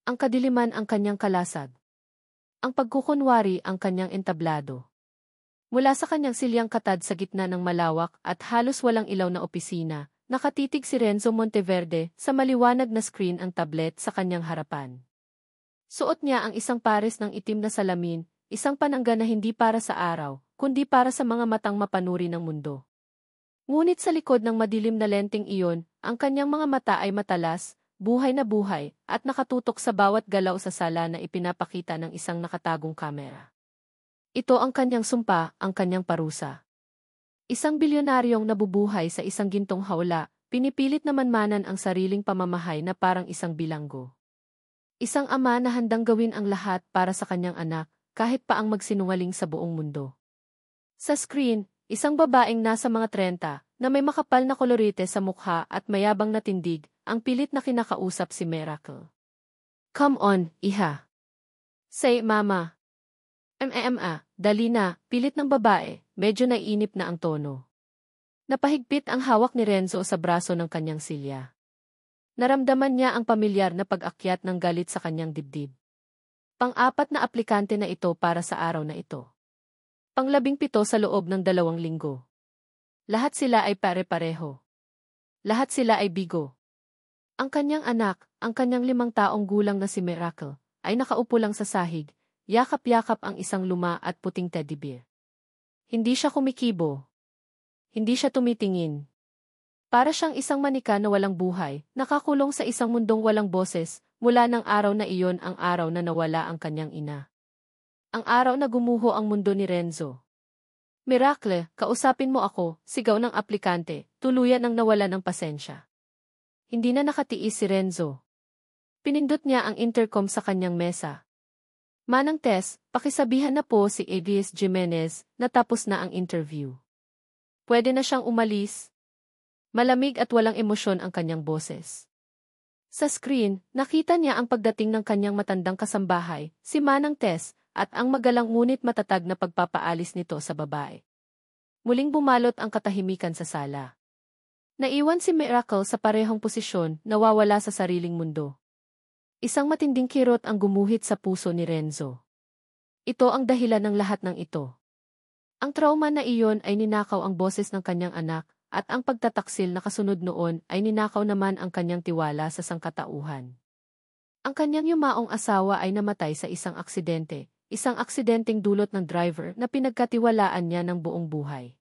Ang kadiliman ang kanyang kalasag. Ang pagkukunwari ang kanyang entablado. Mula sa kanyang silyang katad sa gitna ng malawak at halos walang ilaw na opisina, nakatitig si Renzo Monteverde sa maliwanag na screen ang tablet sa kanyang harapan. Suot niya ang isang pares ng itim na salamin, isang panangga na hindi para sa araw, kundi para sa mga matang mapanuri ng mundo. Ngunit sa likod ng madilim na lenteng iyon, ang kanyang mga mata ay matalas, buhay na buhay, at nakatutok sa bawat galaw sa sala na ipinapakita ng isang nakatagong kamera. Ito ang kanyang sumpa, ang kanyang parusa. Isang bilyonaryong nabubuhay sa isang gintong hawla, pinipilit na manmanan ang sariling pamamahay na parang isang bilanggo. Isang ama na handang gawin ang lahat para sa kanyang anak, kahit pa ang magsinungaling sa buong mundo. Sa screen, isang babaeng nasa mga 30, na may makapal na kolorite sa mukha at mayabang na tindig, ang pilit na kinakausap si Miracle. Come on, iha. Say, mama. Dali na, pilit ng babae, medyo naiinip na ang tono. Napahigpit ang hawak ni Renzo sa braso ng kanyang silya. Naramdaman niya ang pamilyar na pag-akyat ng galit sa kanyang dibdib. Pang-apat na aplikante na ito para sa araw na ito. Pang-17 sa loob ng 2 linggo. Lahat sila ay pare-pareho. Lahat sila ay bigo. Ang kanyang anak, ang kanyang 5 taong gulang na si Miracle, ay nakaupo lang sa sahig, yakap-yakap ang isang luma at puting teddy bear. Hindi siya kumikibo. Hindi siya tumitingin. Para siyang isang manika na walang buhay, nakakulong sa isang mundong walang boses, mula ng araw na iyon ang araw na nawala ang kanyang ina. Ang araw na gumuho ang mundo ni Renzo. Miracle, kausapin mo ako, sigaw ng aplikante, tuluyan ang nawala ng pasensya. Hindi na nakatiis si Renzo. Pinindot niya ang intercom sa kanyang mesa. Manang Tess, pakisabihan na po si Elias Jimenez na tapos na ang interview. Pwede na siyang umalis. Malamig at walang emosyon ang kanyang boses. Sa screen, nakita niya ang pagdating ng kanyang matandang kasambahay, si Manang Tess, at ang magalang ngunit matatag na pagpapaalis nito sa babae. Muling bumalot ang katahimikan sa sala. Naiwan si Miracle sa parehong posisyon, nawawala sa sariling mundo. Isang matinding kirot ang gumuhit sa puso ni Renzo. Ito ang dahilan ng lahat ng ito. Ang trauma na iyon ay ninakaw ang boses ng kanyang anak, at ang pagtataksil na kasunod noon ay ninakaw naman ang kanyang tiwala sa sangkatauhan. Ang kanyang yumaong asawa ay namatay sa isang aksidenteng dulot ng driver na pinagkatiwalaan niya ng buong buhay.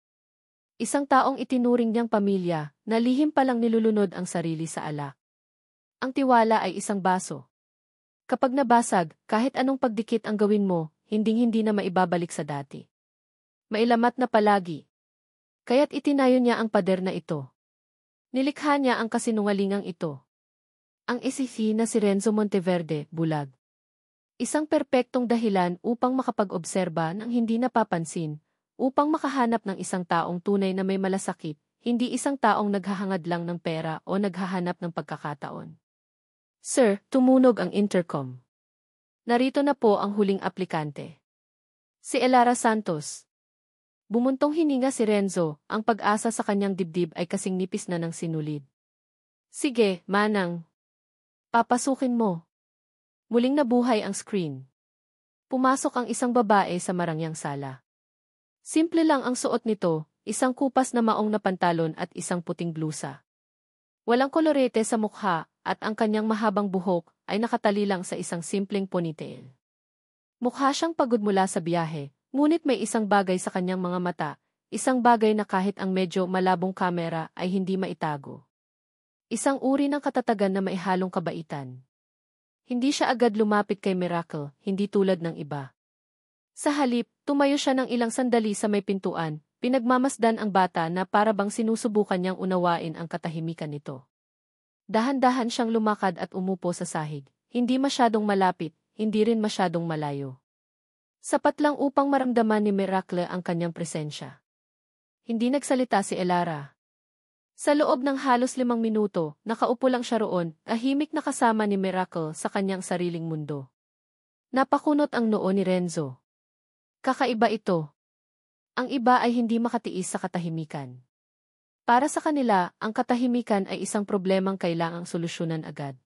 Isang taong itinuring niyang pamilya, na lihim palang nilulunod ang sarili sa alak. Ang tiwala ay isang baso. Kapag nabasag, kahit anong pagdikit ang gawin mo, hinding-hindi na maibabalik sa dati. Mailamat na palagi. Kaya't itinayo niya ang pader na ito. Nilikha niya ang kasinungalingang ito. Ang isisi na si Renzo Monteverde, bulag. Isang perpektong dahilan upang makapag-obserba ng hindi napapansin, upang makahanap ng isang taong tunay na may malasakit, hindi isang taong naghahangad lang ng pera o naghahanap ng pagkakataon. Sir, tumunog ang intercom. Narito na po ang huling aplikante. Si Elara Santos. Bumuntong hininga si Renzo, ang pag-asa sa kanyang dibdib ay kasing nipis na ng sinulid. Sige, Manang. Papasukin mo. Muling nabuhay ang screen. Pumasok ang isang babae sa marangyang sala. Simple lang ang suot nito, isang kupas na maong na pantalon at isang puting blusa. Walang kolorete sa mukha, at ang kanyang mahabang buhok ay nakatali lang sa isang simpleng ponytail. Mukha siyang pagod mula sa biyahe, ngunit may isang bagay sa kanyang mga mata, isang bagay na kahit ang medyo malabong kamera ay hindi maitago. Isang uri ng katatagan na maihalong kabaitan. Hindi siya agad lumapit kay Miracle, hindi tulad ng iba. Sa halip, tumayo siya ng ilang sandali sa may pintuan, pinagmamasdan ang bata na para bang sinusubukan niyang unawain ang katahimikan nito. Dahan-dahan siyang lumakad at umupo sa sahig, hindi masyadong malapit, hindi rin masyadong malayo. Sapat lang upang maramdaman ni Miracle ang kanyang presensya. Hindi nagsalita si Elara. Sa loob ng halos 5 minuto, nakaupo lang siya roon, tahimik na kasama ni Miracle sa kanyang sariling mundo. Napakunot ang noo ni Renzo. Kakaiba ito. Ang iba ay hindi makatiis sa katahimikan. Para sa kanila, ang katahimikan ay isang problemang kailangang solusyonan agad.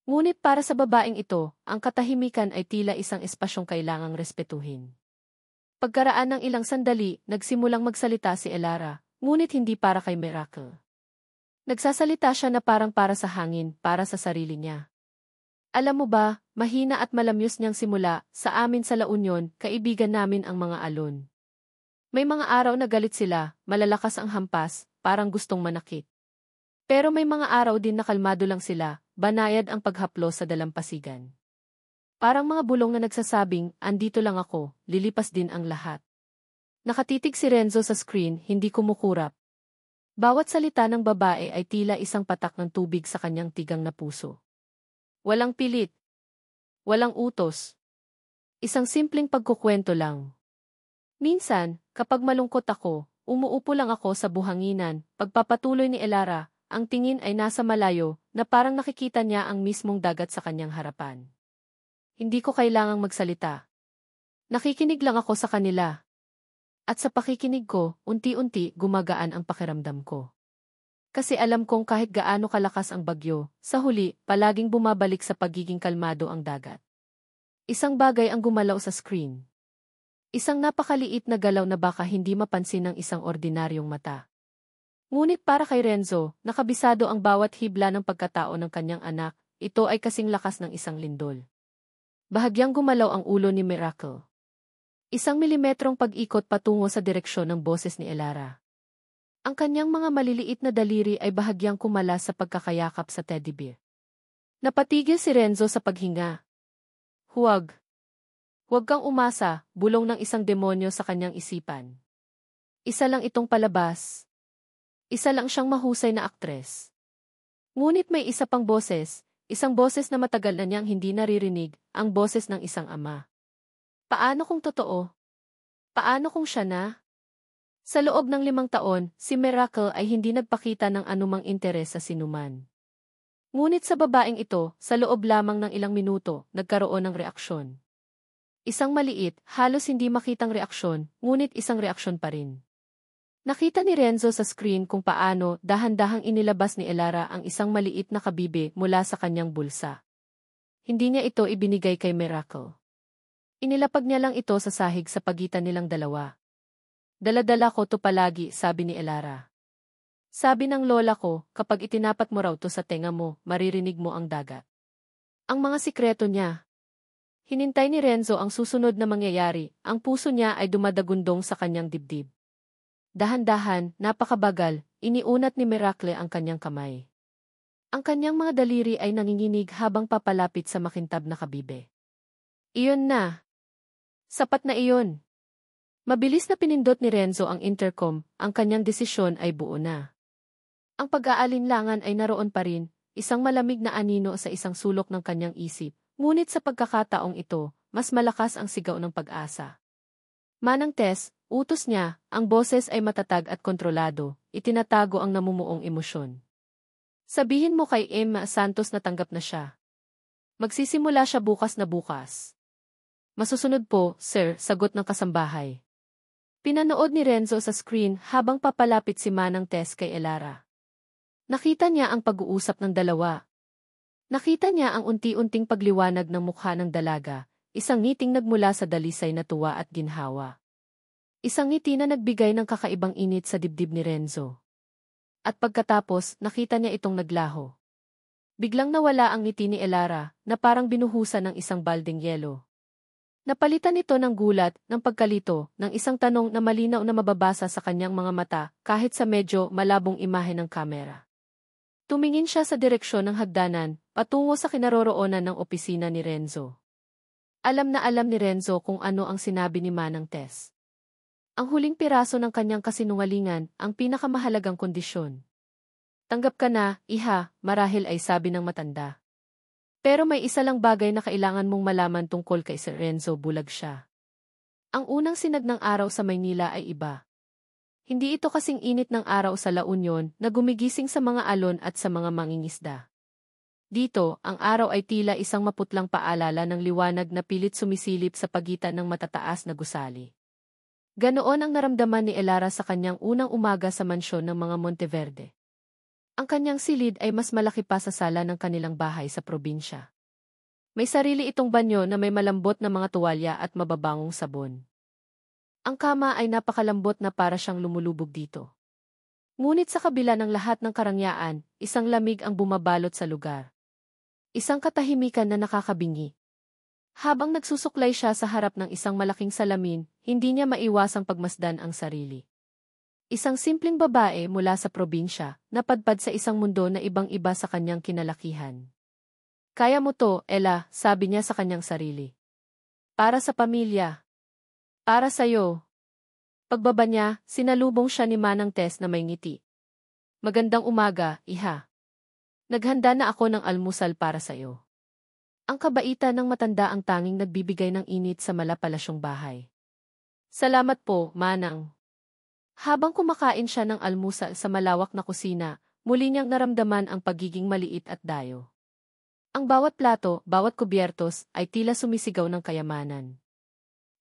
Ngunit para sa babaeng ito, ang katahimikan ay tila isang espasyong kailangang respetuhin. Pagkaraan ng ilang sandali, nagsimulang magsalita si Elara, ngunit hindi para kay Miracle. Nagsasalita siya na parang para sa hangin, para sa sarili niya. Alam mo ba, mahina at malamyos niyang simula, sa amin sa La Union, kaibigan namin ang mga alon. May mga araw na galit sila, malalakas ang hampas, parang gustong manakit. Pero may mga araw din na kalmado lang sila, banayad ang paghaplo sa dalampasigan. Parang mga bulong na nagsasabing, andito lang ako, lilipas din ang lahat. Nakatitig si Renzo sa screen, hindi kumukurap. Bawat salita ng babae ay tila isang patak ng tubig sa kanyang tigang na puso. Walang pilit. Walang utos. Isang simpleng pagkukwento lang. Minsan, kapag malungkot ako, umuupo lang ako sa buhanginan, pagpapatuloy ni Elara, ang tingin ay nasa malayo, na parang nakikita niya ang mismong dagat sa kanyang harapan. Hindi ko kailangang magsalita. Nakikinig lang ako sa kanila. At sa pakikinig ko, unti-unti gumagaan ang pakiramdam ko. Kasi alam kong kahit gaano kalakas ang bagyo, sa huli, palaging bumabalik sa pagiging kalmado ang dagat. Isang bagay ang gumalaw sa screen. Isang napakaliit na galaw na baka hindi mapansin ng isang ordinaryong mata. Ngunit para kay Renzo, nakabisado ang bawat hibla ng pagkatao ng kanyang anak, ito ay kasing lakas ng isang lindol. Bahagyang gumalaw ang ulo ni Miracle. 1 milimetrong pag-ikot patungo sa direksyon ng boses ni Elara. Ang kanyang mga maliliit na daliri ay bahagyang kumala sa pagkakayakap sa teddy bear. Napatigil si Renzo sa paghinga. Huwag. Huwag kang umasa, bulong ng isang demonyo sa kanyang isipan. Isa lang itong palabas. Isa lang siyang mahusay na aktres. Ngunit may isa pang boses, isang boses na matagal na niyang hindi naririnig, ang boses ng isang ama. Paano kung totoo? Paano kung siya na? Sa loob ng 5 taon, si Miracle ay hindi nagpakita ng anumang interes sa sinuman. Ngunit sa babaeng ito, sa loob lamang ng ilang minuto, nagkaroon ng reaksyon. Isang maliit, halos hindi makitang reaksyon, ngunit isang reaksyon pa rin. Nakita ni Renzo sa screen kung paano dahan-dahang inilabas ni Elara ang isang maliit na kabibe mula sa kanyang bulsa. Hindi niya ito ibinigay kay Miracle. Inilapag niya lang ito sa sahig sa pagitan nilang dalawa. Dala-dala ko to palagi, sabi ni Elara. Sabi ng lola ko, kapag itinapat mo raw to sa tenga mo, maririnig mo ang dagat. Ang mga sikreto niya. Hinintay ni Renzo ang susunod na mangyayari, ang puso niya ay dumadagundong sa kanyang dibdib. Dahan-dahan, napakabagal, iniunat ni Miracle ang kanyang kamay. Ang kanyang mga daliri ay nanginginig habang papalapit sa makintab na kabibe. Iyon na. Sapat na iyon. Mabilis na pinindot ni Renzo ang intercom, ang kanyang desisyon ay buo na. Ang pag-aalinlangan ay naroon pa rin, isang malamig na anino sa isang sulok ng kanyang isip, ngunit sa pagkakataong ito, mas malakas ang sigaw ng pag-asa. Manang Tess, utos niya, ang boses ay matatag at kontrolado, itinatago ang namumuong emosyon. Sabihin mo kay Emma Santos na tanggap na siya. Magsisimula siya bukas na bukas. Masusunod po, sir, sagot ng kasambahay. Pinanood ni Renzo sa screen habang papalapit si Manang Tess kay Elara. Nakita niya ang pag-uusap ng dalawa. Nakita niya ang unti-unting pagliwanag ng mukha ng dalaga, isang ngiting nagmula sa dalisay na tuwa at ginhawa. Isang ngiti na nagbigay ng kakaibang init sa dibdib ni Renzo. At pagkatapos, nakita niya itong naglaho. Biglang nawala ang ngiti ni Elara, na parang binuhusan ng isang balding yelo. Napalitan ito ng gulat, ng pagkalito, ng isang tanong na malinaw na mababasa sa kanyang mga mata, kahit sa medyo malabong imahe ng kamera. Tumingin siya sa direksyon ng hagdanan, patungo sa kinaroroonan ng opisina ni Renzo. Alam na alam ni Renzo kung ano ang sinabi ni Manang Tess. Ang huling piraso ng kanyang kasinungalingan, ang pinakamahalagang kondisyon. Tanggap ka na, iha, marahil ay sabi ng matanda. Pero may isa lang bagay na kailangan mong malaman tungkol kay Sir Renzo, bulag siya. Ang unang sinag ng araw sa Maynila ay iba. Hindi ito kasing init ng araw sa La Union na gumigising sa mga alon at sa mga mangingisda. Dito, ang araw ay tila isang maputlang paalala ng liwanag na pilit sumisilip sa pagitan ng matataas na gusali. Ganoon ang naramdaman ni Elara sa kanyang unang umaga sa mansyon ng mga Monteverde. Ang kanyang silid ay mas malaki pa sa sala ng kanilang bahay sa probinsya. May sarili itong banyo na may malambot na mga tuwalya at mababangong sabon. Ang kama ay napakalambot na para siyang lumulubog dito. Ngunit sa kabila ng lahat ng karangyaan, isang lamig ang bumabalot sa lugar. Isang katahimikan na nakakabingi. Habang nagsusuklay siya sa harap ng isang malaking salamin, hindi niya maiwasang pagmasdan ang sarili. Isang simpleng babae mula sa probinsya, napadpad sa isang mundo na ibang-iba sa kanyang kinalakihan. Kaya mo to, Ella, sabi niya sa kanyang sarili. Para sa pamilya. Para sa'yo. Pagbaba niya, sinalubong siya ni Manang Tess na may ngiti. Magandang umaga, iha. Naghanda na ako ng almusal para sa'yo. Ang kabaitan ng matanda ang tanging nagbibigay ng init sa malapalasyong bahay. Salamat po, Manang. Habang kumakain siya ng almusal sa malawak na kusina, muli niyang naramdaman ang pagiging maliit at dayo. Ang bawat plato, bawat kubyertos, ay tila sumisigaw ng kayamanan.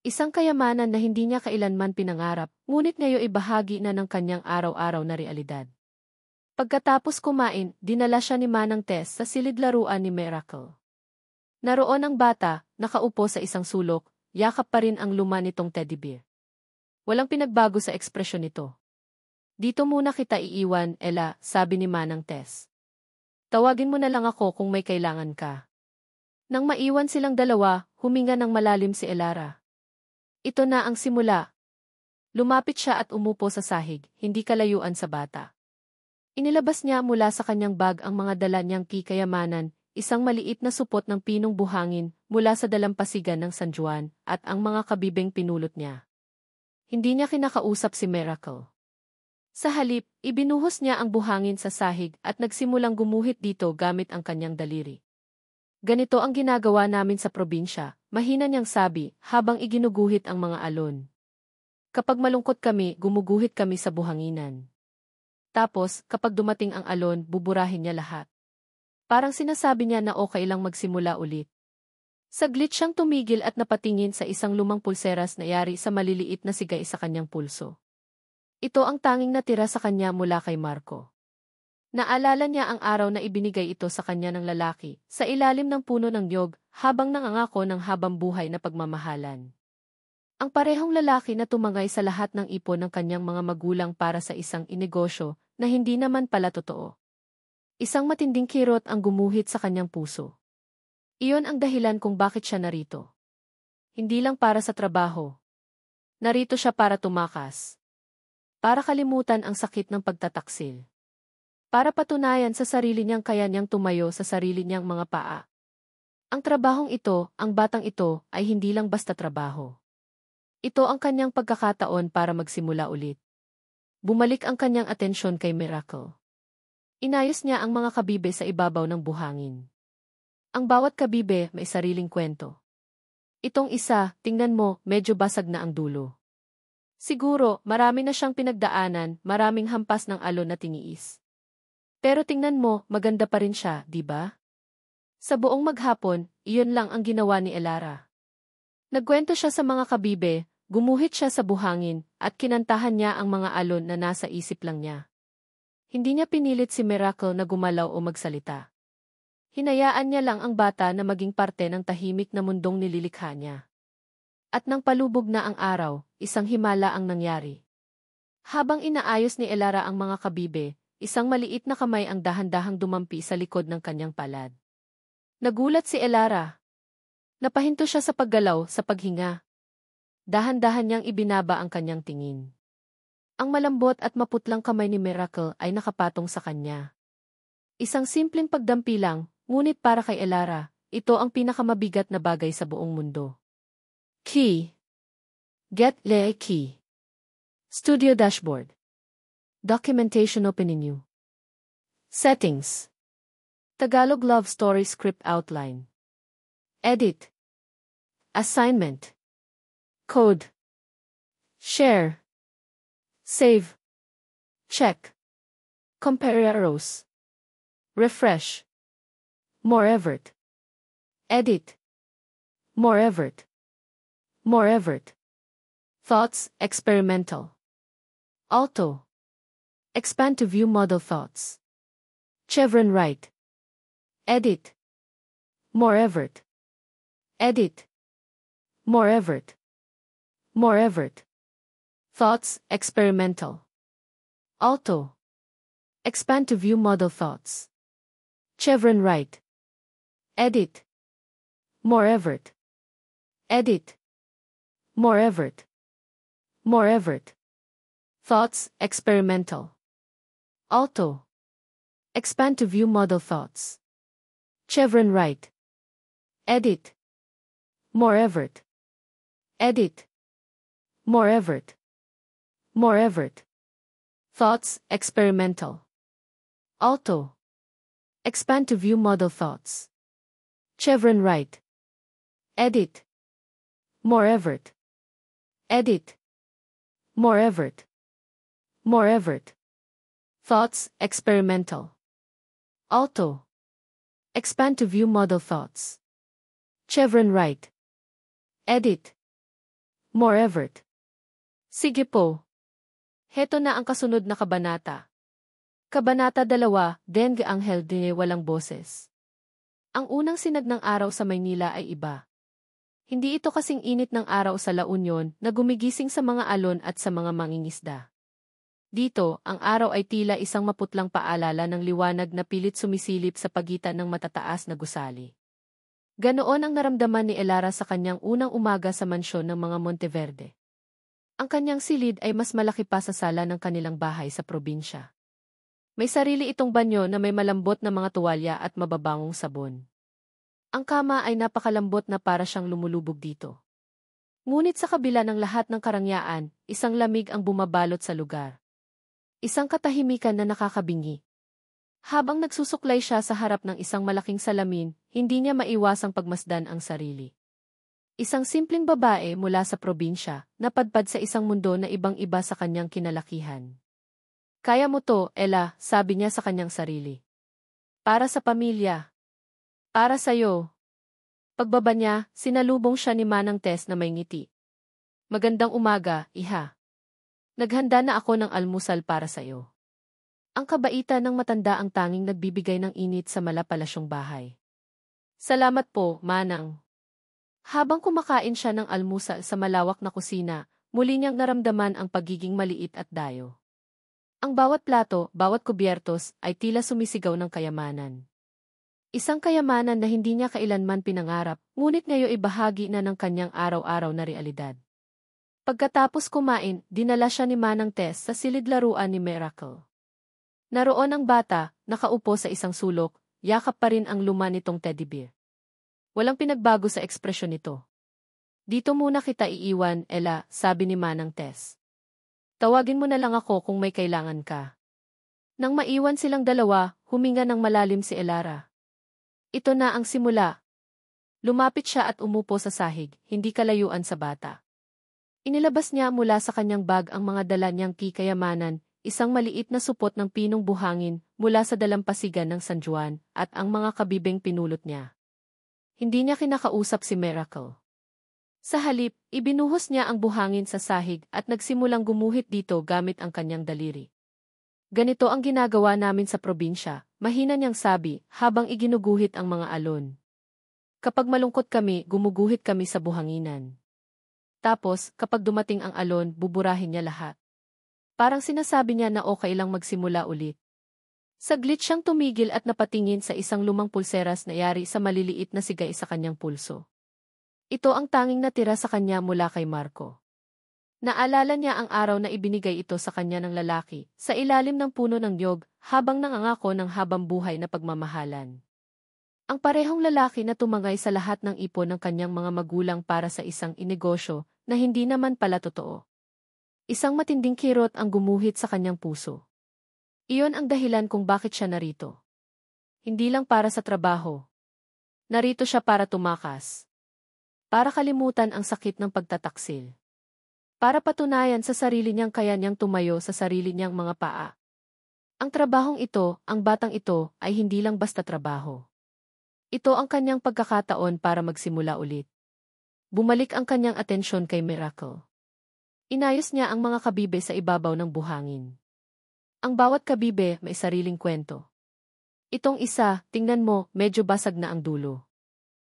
Isang kayamanan na hindi niya kailanman pinangarap, ngunit ngayon ay bahagi na ng kanyang araw-araw na realidad. Pagkatapos kumain, dinala siya ni Manang Tess sa silid laruan ni Miracle. Naroon ang bata, nakaupo sa isang sulok, yakap pa rin ang luma nitong teddy bear. Walang pinagbago sa ekspresyon nito. Dito muna kita iiwan, Ella, sabi ni Manang Tess. Tawagin mo na lang ako kung may kailangan ka. Nang maiwan silang dalawa, huminga ng malalim si Elara. Ito na ang simula. Lumapit siya at umupo sa sahig, hindi kalayuan sa bata. Inilabas niya mula sa kanyang bag ang mga dala niyang kikayamanan, isang maliit na supot ng pinong buhangin mula sa dalampasigan ng San Juan, at ang mga kabibeng pinulot niya. Hindi niya kinakausap si Miracle. Sa halip, ibinuhos niya ang buhangin sa sahig at nagsimulang gumuhit dito gamit ang kanyang daliri. Ganito ang ginagawa namin sa probinsya, mahina niyang sabi habang iginuguhit ang mga alon. Kapag malungkot kami, gumuguhit kami sa buhanginan. Tapos, kapag dumating ang alon, buburahin niya lahat. Parang sinasabi niya na okay lang magsimula ulit. Saglit siyang tumigil at napatingin sa isang lumang pulseras na yari sa maliliit na sigay sa kanyang pulso. Ito ang tanging natira sa kanya mula kay Marco. Naalala niya ang araw na ibinigay ito sa kanya ng lalaki, sa ilalim ng puno ng niyog, habang nangangako ng habang buhay na pagmamahalan. Ang parehong lalaki na tumangay sa lahat ng ipon ng kanyang mga magulang para sa isang inegosyo na hindi naman pala totoo. Isang matinding kirot ang gumuhit sa kanyang puso. Iyon ang dahilan kung bakit siya narito. Hindi lang para sa trabaho. Narito siya para tumakas. Para kalimutan ang sakit ng pagtataksil. Para patunayan sa sarili niyang kaya niyang tumayo sa sarili niyang mga paa. Ang trabahong ito, ang batang ito, ay hindi lang basta trabaho. Ito ang kanyang pagkakataon para magsimula ulit. Bumalik ang kanyang atensyon kay Miracle. Inayos niya ang mga kabibe sa ibabaw ng buhangin. Ang bawat kabibe may sariling kwento. Itong isa, tingnan mo, medyo basag na ang dulo. Siguro, marami na siyang pinagdaanan, maraming hampas ng alon na tiniis. Pero tingnan mo, maganda pa rin siya, di ba? Sa buong maghapon, iyon lang ang ginawa ni Elara. Nagkwento siya sa mga kabibe, gumuhit siya sa buhangin, at kinantahan niya ang mga alon na nasa isip lang niya. Hindi niya pinilit si Miracle na gumalaw o magsalita. Hinayaan niya lang ang bata na maging parte ng tahimik na mundong nililikha niya. At nang palubog na ang araw, isang himala ang nangyari. Habang inaayos ni Elara ang mga kabibe, isang maliit na kamay ang dahan-dahang dumampi sa likod ng kanyang palad. Nagulat si Elara. Napahinto siya sa paggalaw, sa paghinga. Dahan-dahan niyang ibinaba ang kanyang tingin. Ang malambot at maputlang kamay ni Miracle ay nakapatong sa kanya. Isang simpleng pagdampi lang, ngunit para kay Elara, ito ang pinakamabigat na bagay sa buong mundo. Key. Get le key. Studio dashboard. Documentation open menu. Settings. Tagalog love story script outline. Edit. Assignment. Code. Share. Save. Check. Compare arrows. Refresh. More effort. Edit. More effort. More effort. Thoughts, experimental. Auto. Expand to view model thoughts. Chevron right. Edit. More effort. Edit. More effort. More effort. Thoughts, experimental. Alto. Expand to view model thoughts. Chevron right. Edit. More effort. Edit. More effort. More effort. Thoughts, experimental. Alto. Expand to view model thoughts. Chevron right. Edit. More effort. Edit. More effort. More effort. Thoughts, experimental. Alto. Expand to view model thoughts. Chevron right. Edit. More effort. Edit. More effort. More effort. Thoughts, experimental. Alto. Expand to view model thoughts. Chevron right. Edit. More effort. Sige po. Heto na ang kasunod na kabanata. Kabanata 2, Dengue Anghel de Walang Boses. Ang unang sinag ng araw sa Maynila ay iba. Hindi ito kasing init ng araw sa La Union na gumigising sa mga alon at sa mga mangingisda. Dito, ang araw ay tila isang maputlang paalala ng liwanag na pilit sumisilip sa pagitan ng matataas na gusali. Ganoon ang naramdaman ni Elara sa kanyang unang umaga sa mansyon ng mga Monteverde. Ang kanyang silid ay mas malaki pa sa sala ng kanilang bahay sa probinsya. May sarili itong banyo na may malambot na mga tuwalya at mababangong sabon. Ang kama ay napakalambot na para siyang lumulubog dito. Ngunit sa kabila ng lahat ng karangyaan, isang lamig ang bumabalot sa lugar. Isang katahimikan na nakakabingi. Habang nagsusuklay siya sa harap ng isang malaking salamin, hindi niya maiwasang pagmasdan ang sarili. Isang simpleng babae mula sa probinsya, napadpad sa isang mundo na ibang-iba sa kanyang kinalakihan. Kaya mo to, Ella, sabi niya sa kanyang sarili. Para sa pamilya. Para sa'yo. Pagbaba niya, sinalubong siya ni Manang Tess na may ngiti. Magandang umaga, iha. Naghanda na ako ng almusal para sa'yo. Ang kabaitan ng matanda ang tanging nagbibigay ng init sa malapalasyong bahay. Salamat po, Manang. Habang kumakain siya ng almusal sa malawak na kusina, muli niyang naramdaman ang pagiging maliit at dayo. Ang bawat plato, bawat kubyertos, ay tila sumisigaw ng kayamanan. Isang kayamanan na hindi niya kailanman pinangarap, ngunit ngayon ay bahagi na ng kanyang araw-araw na realidad. Pagkatapos kumain, dinala siya ni Manang Tess sa silid laruan ni Miracle. Naroon ang bata, nakaupo sa isang sulok, yakap pa rin ang luma nitong teddy bear. Walang pinagbago sa ekspresyon nito. Dito muna kita iiwan, Ella, sabi ni Manang Tess. Tawagin mo na lang ako kung may kailangan ka. Nang maiwan silang dalawa, huminga ng malalim si Elara. Ito na ang simula. Lumapit siya at umupo sa sahig, hindi kalayuan sa bata. Inilabas niya mula sa kanyang bag ang mga dala niyang kikayamanan, isang maliit na supot ng pinong buhangin mula sa dalampasigan ng San Juan, at ang mga kabibeng pinulot niya. Hindi niya kinakausap si Miracle. Sa halip, ibinuhos niya ang buhangin sa sahig at nagsimulang gumuhit dito gamit ang kanyang daliri. Ganito ang ginagawa namin sa probinsya, mahina niyang sabi habang iginuguhit ang mga alon. Kapag malungkot kami, gumuguhit kami sa buhanginan. Tapos, kapag dumating ang alon, buburahin niya lahat. Parang sinasabi niya na okay lang magsimula ulit. Saglit siyang tumigil at napatingin sa isang lumang pulseras na yari sa maliliit na sigay sa kanyang pulso. Ito ang tanging natira sa kanya mula kay Marco. Naalala niya ang araw na ibinigay ito sa kanya ng lalaki, sa ilalim ng puno ng niyog, habang nangangako ng habang buhay na pagmamahalan. Ang parehong lalaki na tumangay sa lahat ng ipon ng kanyang mga magulang para sa isang inegosyo na hindi naman pala totoo. Isang matinding kirot ang gumuhit sa kanyang puso. Iyon ang dahilan kung bakit siya narito. Hindi lang para sa trabaho. Narito siya para tumakas. Para kalimutan ang sakit ng pagtataksil. Para patunayan sa sarili niyang kaya niyang tumayo sa sarili niyang mga paa. Ang trabahong ito, ang batang ito, ay hindi lang basta trabaho. Ito ang kanyang pagkakataon para magsimula ulit. Bumalik ang kanyang atensyon kay Miracle. Inayos niya ang mga kabibe sa ibabaw ng buhangin. Ang bawat kabibe may sariling kwento. Itong isa, tingnan mo, medyo basag na ang dulo.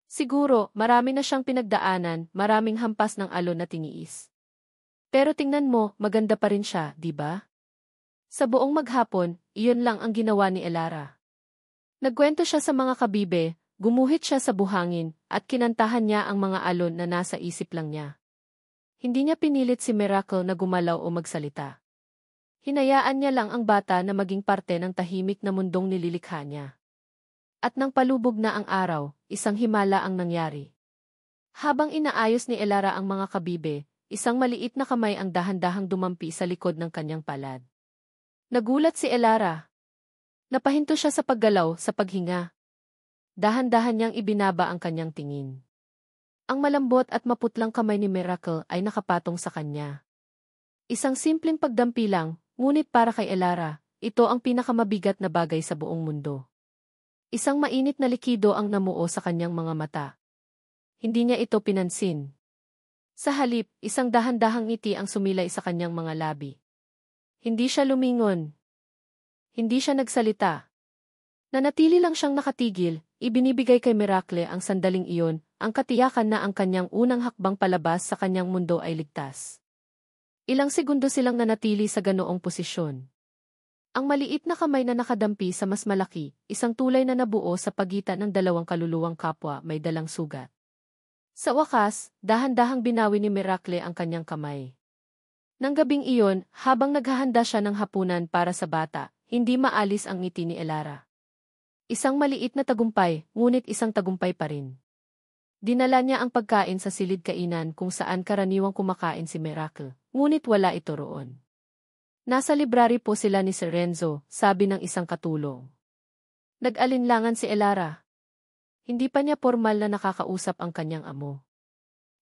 Siguro, marami na siyang pinagdaanan, maraming hampas ng alon na tiniis. Pero tingnan mo, maganda pa rin siya, di ba? Sa buong maghapon, iyon lang ang ginawa ni Elara. Nagkwento siya sa mga kabibe, gumuhit siya sa buhangin, at kinantahan niya ang mga alon na nasa isip lang niya. Hindi niya pinilit si Miracle na gumalaw o magsalita. Hinayaan niya lang ang bata na maging parte ng tahimik na mundong nililikha niya. At nang palubog na ang araw, isang himala ang nangyari. Habang inaayos ni Elara ang mga kabibe, isang maliit na kamay ang dahan-dahang dumampi sa likod ng kanyang palad. Nagulat si Elara. Napahinto siya sa paggalaw, sa paghinga. Dahan-dahan niyang ibinaba ang kanyang tingin. Ang malambot at maputlang kamay ni Miracle ay nakapatong sa kanya. Isang simpleng pagdampi lang, ngunit para kay Elara, ito ang pinakamabigat na bagay sa buong mundo. Isang mainit na likido ang namuo sa kanyang mga mata. Hindi niya ito pinansin. Sa halip, isang dahan-dahang ngiti ang sumilay sa kanyang mga labi. Hindi siya lumingon. Hindi siya nagsalita. Nanatili lang siyang nakatigil, ibinibigay kay Miracle ang sandaling iyon, ang katiyakan na ang kanyang unang hakbang palabas sa kanyang mundo ay ligtas. Ilang segundo silang nanatili sa ganoong posisyon. Ang maliit na kamay na nakadampi sa mas malaki, isang tulay na nabuo sa pagitan ng dalawang kaluluwang kapwa may dalang sugat. Sa wakas, dahan-dahang binawi ni Miracle ang kanyang kamay. Nang gabing iyon, habang naghahanda siya ng hapunan para sa bata, hindi maalis ang ngiti ni Elara. Isang maliit na tagumpay, ngunit isang tagumpay pa rin. Dinala niya ang pagkain sa silid kainan kung saan karaniwang kumakain si Miracle, ngunit wala ito roon. Nasa library po sila ni Sir Renzo, sabi ng isang katulong. Nag-alinlangan si Elara. Hindi pa niya formal na nakakausap ang kanyang amo.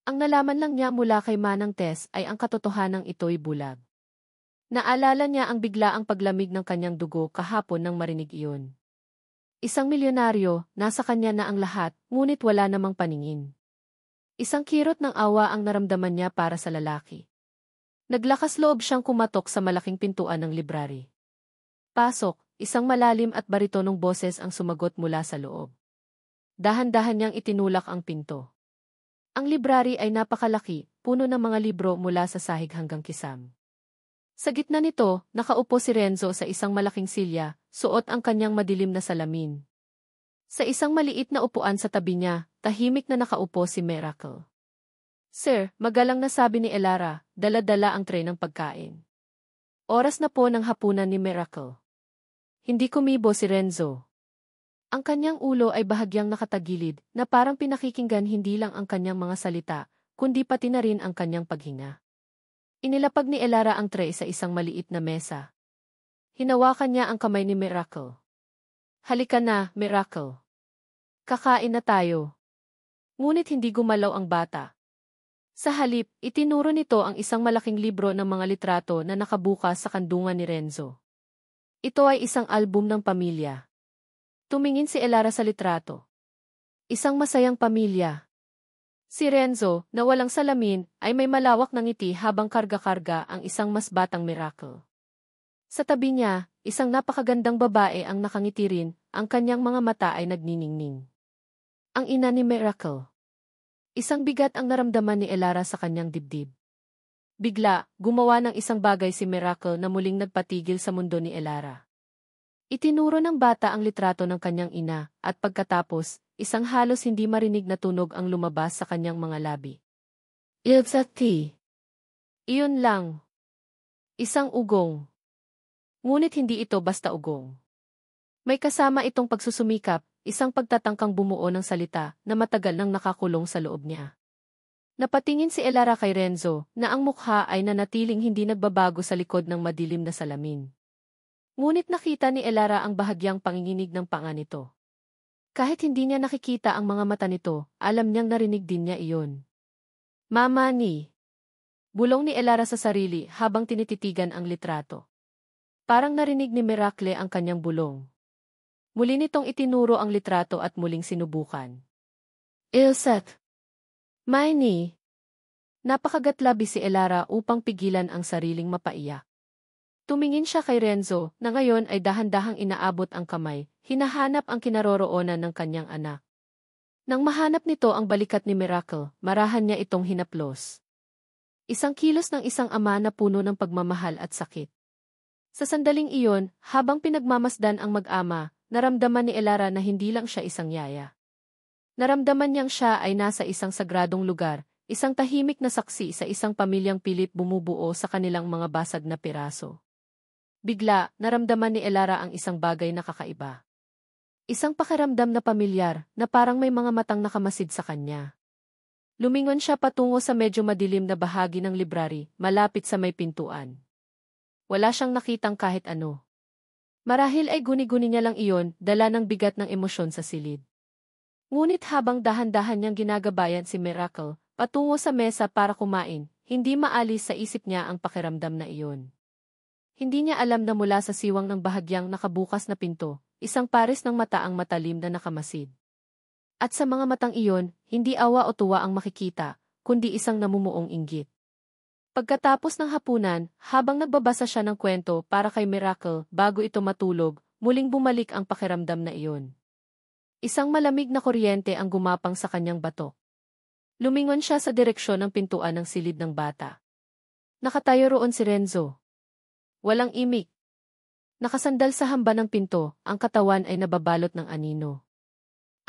Ang nalaman lang niya mula kay Manang Tess ay ang katotohanang ito'y bulag. Naalala niya ang biglaang paglamig ng kanyang dugo kahapon nang marinig iyon. Isang milyonaryo, nasa kanya na ang lahat, ngunit wala namang paningin. Isang kirot ng awa ang naramdaman niya para sa lalaki. Naglakas loob siyang kumatok sa malaking pintuan ng library. Pasok, isang malalim at baritonong boses ang sumagot mula sa loob. Dahan-dahan niyang itinulak ang pinto. Ang library ay napakalaki, puno ng mga libro mula sa sahig hanggang kisam. Sa gitna nito, nakaupo si Renzo sa isang malaking silya, suot ang kanyang madilim na salamin. Sa isang maliit na upuan sa tabi niya, tahimik na nakaupo si Miracle. Sir, magalang na sabi ni Elara, dala-dala ang tray ng pagkain. Oras na po ng hapunan ni Miracle. Hindi kumibo si Renzo. Ang kanyang ulo ay bahagyang nakatagilid, na parang pinakikinggan hindi lang ang kanyang mga salita, kundi pati na rin ang kanyang paghinga. Inilapag ni Elara ang tray sa isang maliit na mesa. Hinawakan niya ang kamay ni Miracle. Halika na, Miracle. Kakain na tayo. Ngunit hindi gumalaw ang bata. Sa halip, itinuro nito ang isang malaking libro ng mga litrato na nakabukas sa kandungan ni Renzo. Ito ay isang album ng pamilya. Tumingin si Elara sa litrato. Isang masayang pamilya. Si Renzo, na walang salamin, ay may malawak na ngiti habang karga-karga ang isang mas batang Miracle. Sa tabi niya, isang napakagandang babae ang nakangiti rin, ang kanyang mga mata ay nagniningning. Ang ina ni Miracle. Isang bigat ang naramdaman ni Elara sa kanyang dibdib. Bigla, gumawa ng isang bagay si Miracle na muling nagpatigil sa mundo ni Elara. Itinuro ng bata ang litrato ng kanyang ina, at pagkatapos, isang halos hindi marinig na tunog ang lumabas sa kanyang mga labi. Ilzati. Iyon lang. Isang ugong. Ngunit hindi ito basta ugong. May kasama itong pagsusumikap, isang pagtatangkang bumuo ng salita na matagal nang nakakulong sa loob niya. Napatingin si Elara kay Renzo na ang mukha ay nanatiling hindi nagbabago sa likod ng madilim na salamin. Ngunit nakita ni Elara ang bahagyang panginginig ng panga nito. Kahit hindi niya nakikita ang mga mata nito, alam niyang narinig din niya iyon. Mama ni. Bulong ni Elara sa sarili habang tinititigan ang litrato. Parang narinig ni Miracle ang kanyang bulong. Muli nitong itinuro ang litrato at muling sinubukan. Ilsat. Miney. Napakagatlabi si Elara upang pigilan ang sariling mapaiyak. Tumingin siya kay Renzo, na ngayon ay dahan-dahang inaabot ang kamay, hinahanap ang kinaroroonan ng kanyang anak. Nang mahanap nito ang balikat ni Miracle, marahan niya itong hinaplos. Isang kilos ng isang ama na puno ng pagmamahal at sakit. Sa sandaling iyon, habang pinagmamasdan ang mag-ama, naramdaman ni Elara na hindi lang siya isang yaya. Naramdaman niyang siya ay nasa isang sagradong lugar, isang tahimik na saksi sa isang pamilyang pilit bumubuo sa kanilang mga basag na piraso. Bigla, naramdaman ni Elara ang isang bagay na kakaiba. Isang pakiramdam na pamilyar, na parang may mga matang nakamasid sa kanya. Lumingon siya patungo sa medyo madilim na bahagi ng library, malapit sa may pintuan. Wala siyang nakitang kahit ano. Marahil ay guni-guni niya lang iyon, dala ng bigat ng emosyon sa silid. Ngunit habang dahan-dahan niyang ginagabayan si Miracle, patungo sa mesa para kumain, hindi maalis sa isip niya ang pakiramdam na iyon. Hindi niya alam na mula sa siwang ng bahagyang nakabukas na pinto, isang pares ng mata ang matalim na nakamasid. At sa mga matang iyon, hindi awa o tuwa ang makikita, kundi isang namumuong inggit. Pagkatapos ng hapunan, habang nagbabasa siya ng kwento para kay Miracle bago ito matulog, muling bumalik ang pakiramdam na iyon. Isang malamig na kuryente ang gumapang sa kanyang batok. Lumingon siya sa direksyon ng pintuan ng silid ng bata. Nakatayo roon si Renzo. Walang imik. Nakasandal sa hamba ng pinto, ang katawan ay nababalot ng anino.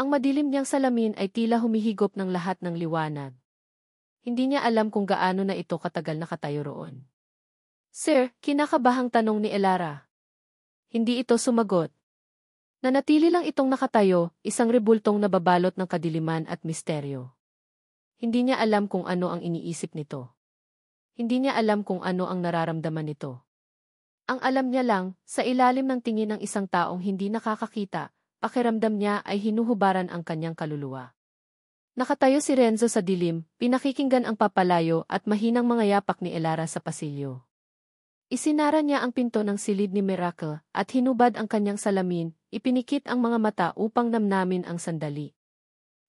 Ang madilim niyang salamin ay tila humihigop ng lahat ng liwanag. Hindi niya alam kung gaano na ito katagal nakatayo roon. Sir, kinakabahang tanong ni Elara. Hindi ito sumagot. Nanatili lang itong nakatayo, isang rebultong nababalot ng kadiliman at misteryo. Hindi niya alam kung ano ang iniisip nito. Hindi niya alam kung ano ang nararamdaman nito. Ang alam niya lang, sa ilalim ng tingin ng isang taong hindi nakakakita, pakiramdam niya ay hinuhubaran ang kanyang kaluluwa. Nakatayo si Renzo sa dilim, pinakikinggan ang papalayo at mahinang mga yapak ni Elara sa pasilyo. Isinara niya ang pinto ng silid ni Miracle at hinubad ang kanyang salamin, ipinikit ang mga mata upang namnamin ang sandali.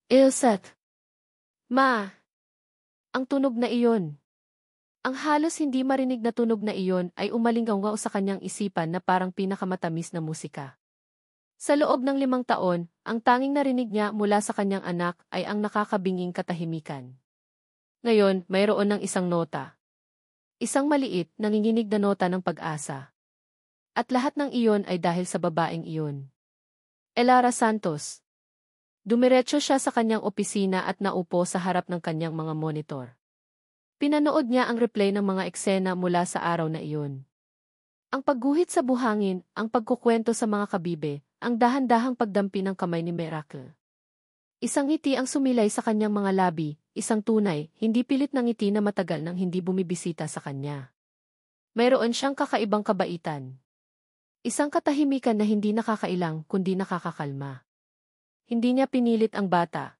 Ilsat! Ma! Ang tunog na iyon. Ang halos hindi marinig na tunog na iyon ay umalinggaw sa kanyang isipan na parang pinakamatamis na musika. Sa loob ng 5 taon, ang tanging narinig niya mula sa kanyang anak ay ang nakakabinging katahimikan. Ngayon, mayroon ng isang nota. Isang maliit, nanginginig na nota ng pag-asa. At lahat ng iyon ay dahil sa babaeng iyon. Elara Santos. Dumiretso siya sa kanyang opisina at naupo sa harap ng kanyang mga monitor. Pinanood niya ang replay ng mga eksena mula sa araw na iyon. Ang pagguhit sa buhangin, ang pagkukwento sa mga kabibe, ang dahan-dahang pagdampi ng kamay ni Miracle. Isang ngiti ang sumilay sa kanyang mga labi, isang tunay, hindi pilit na ngiti na matagal nang hindi bumibisita sa kanya. Mayroon siyang kakaibang kabaitan. Isang katahimikan na hindi nakakailang kundi nakakakalma. Hindi niya pinilit ang bata.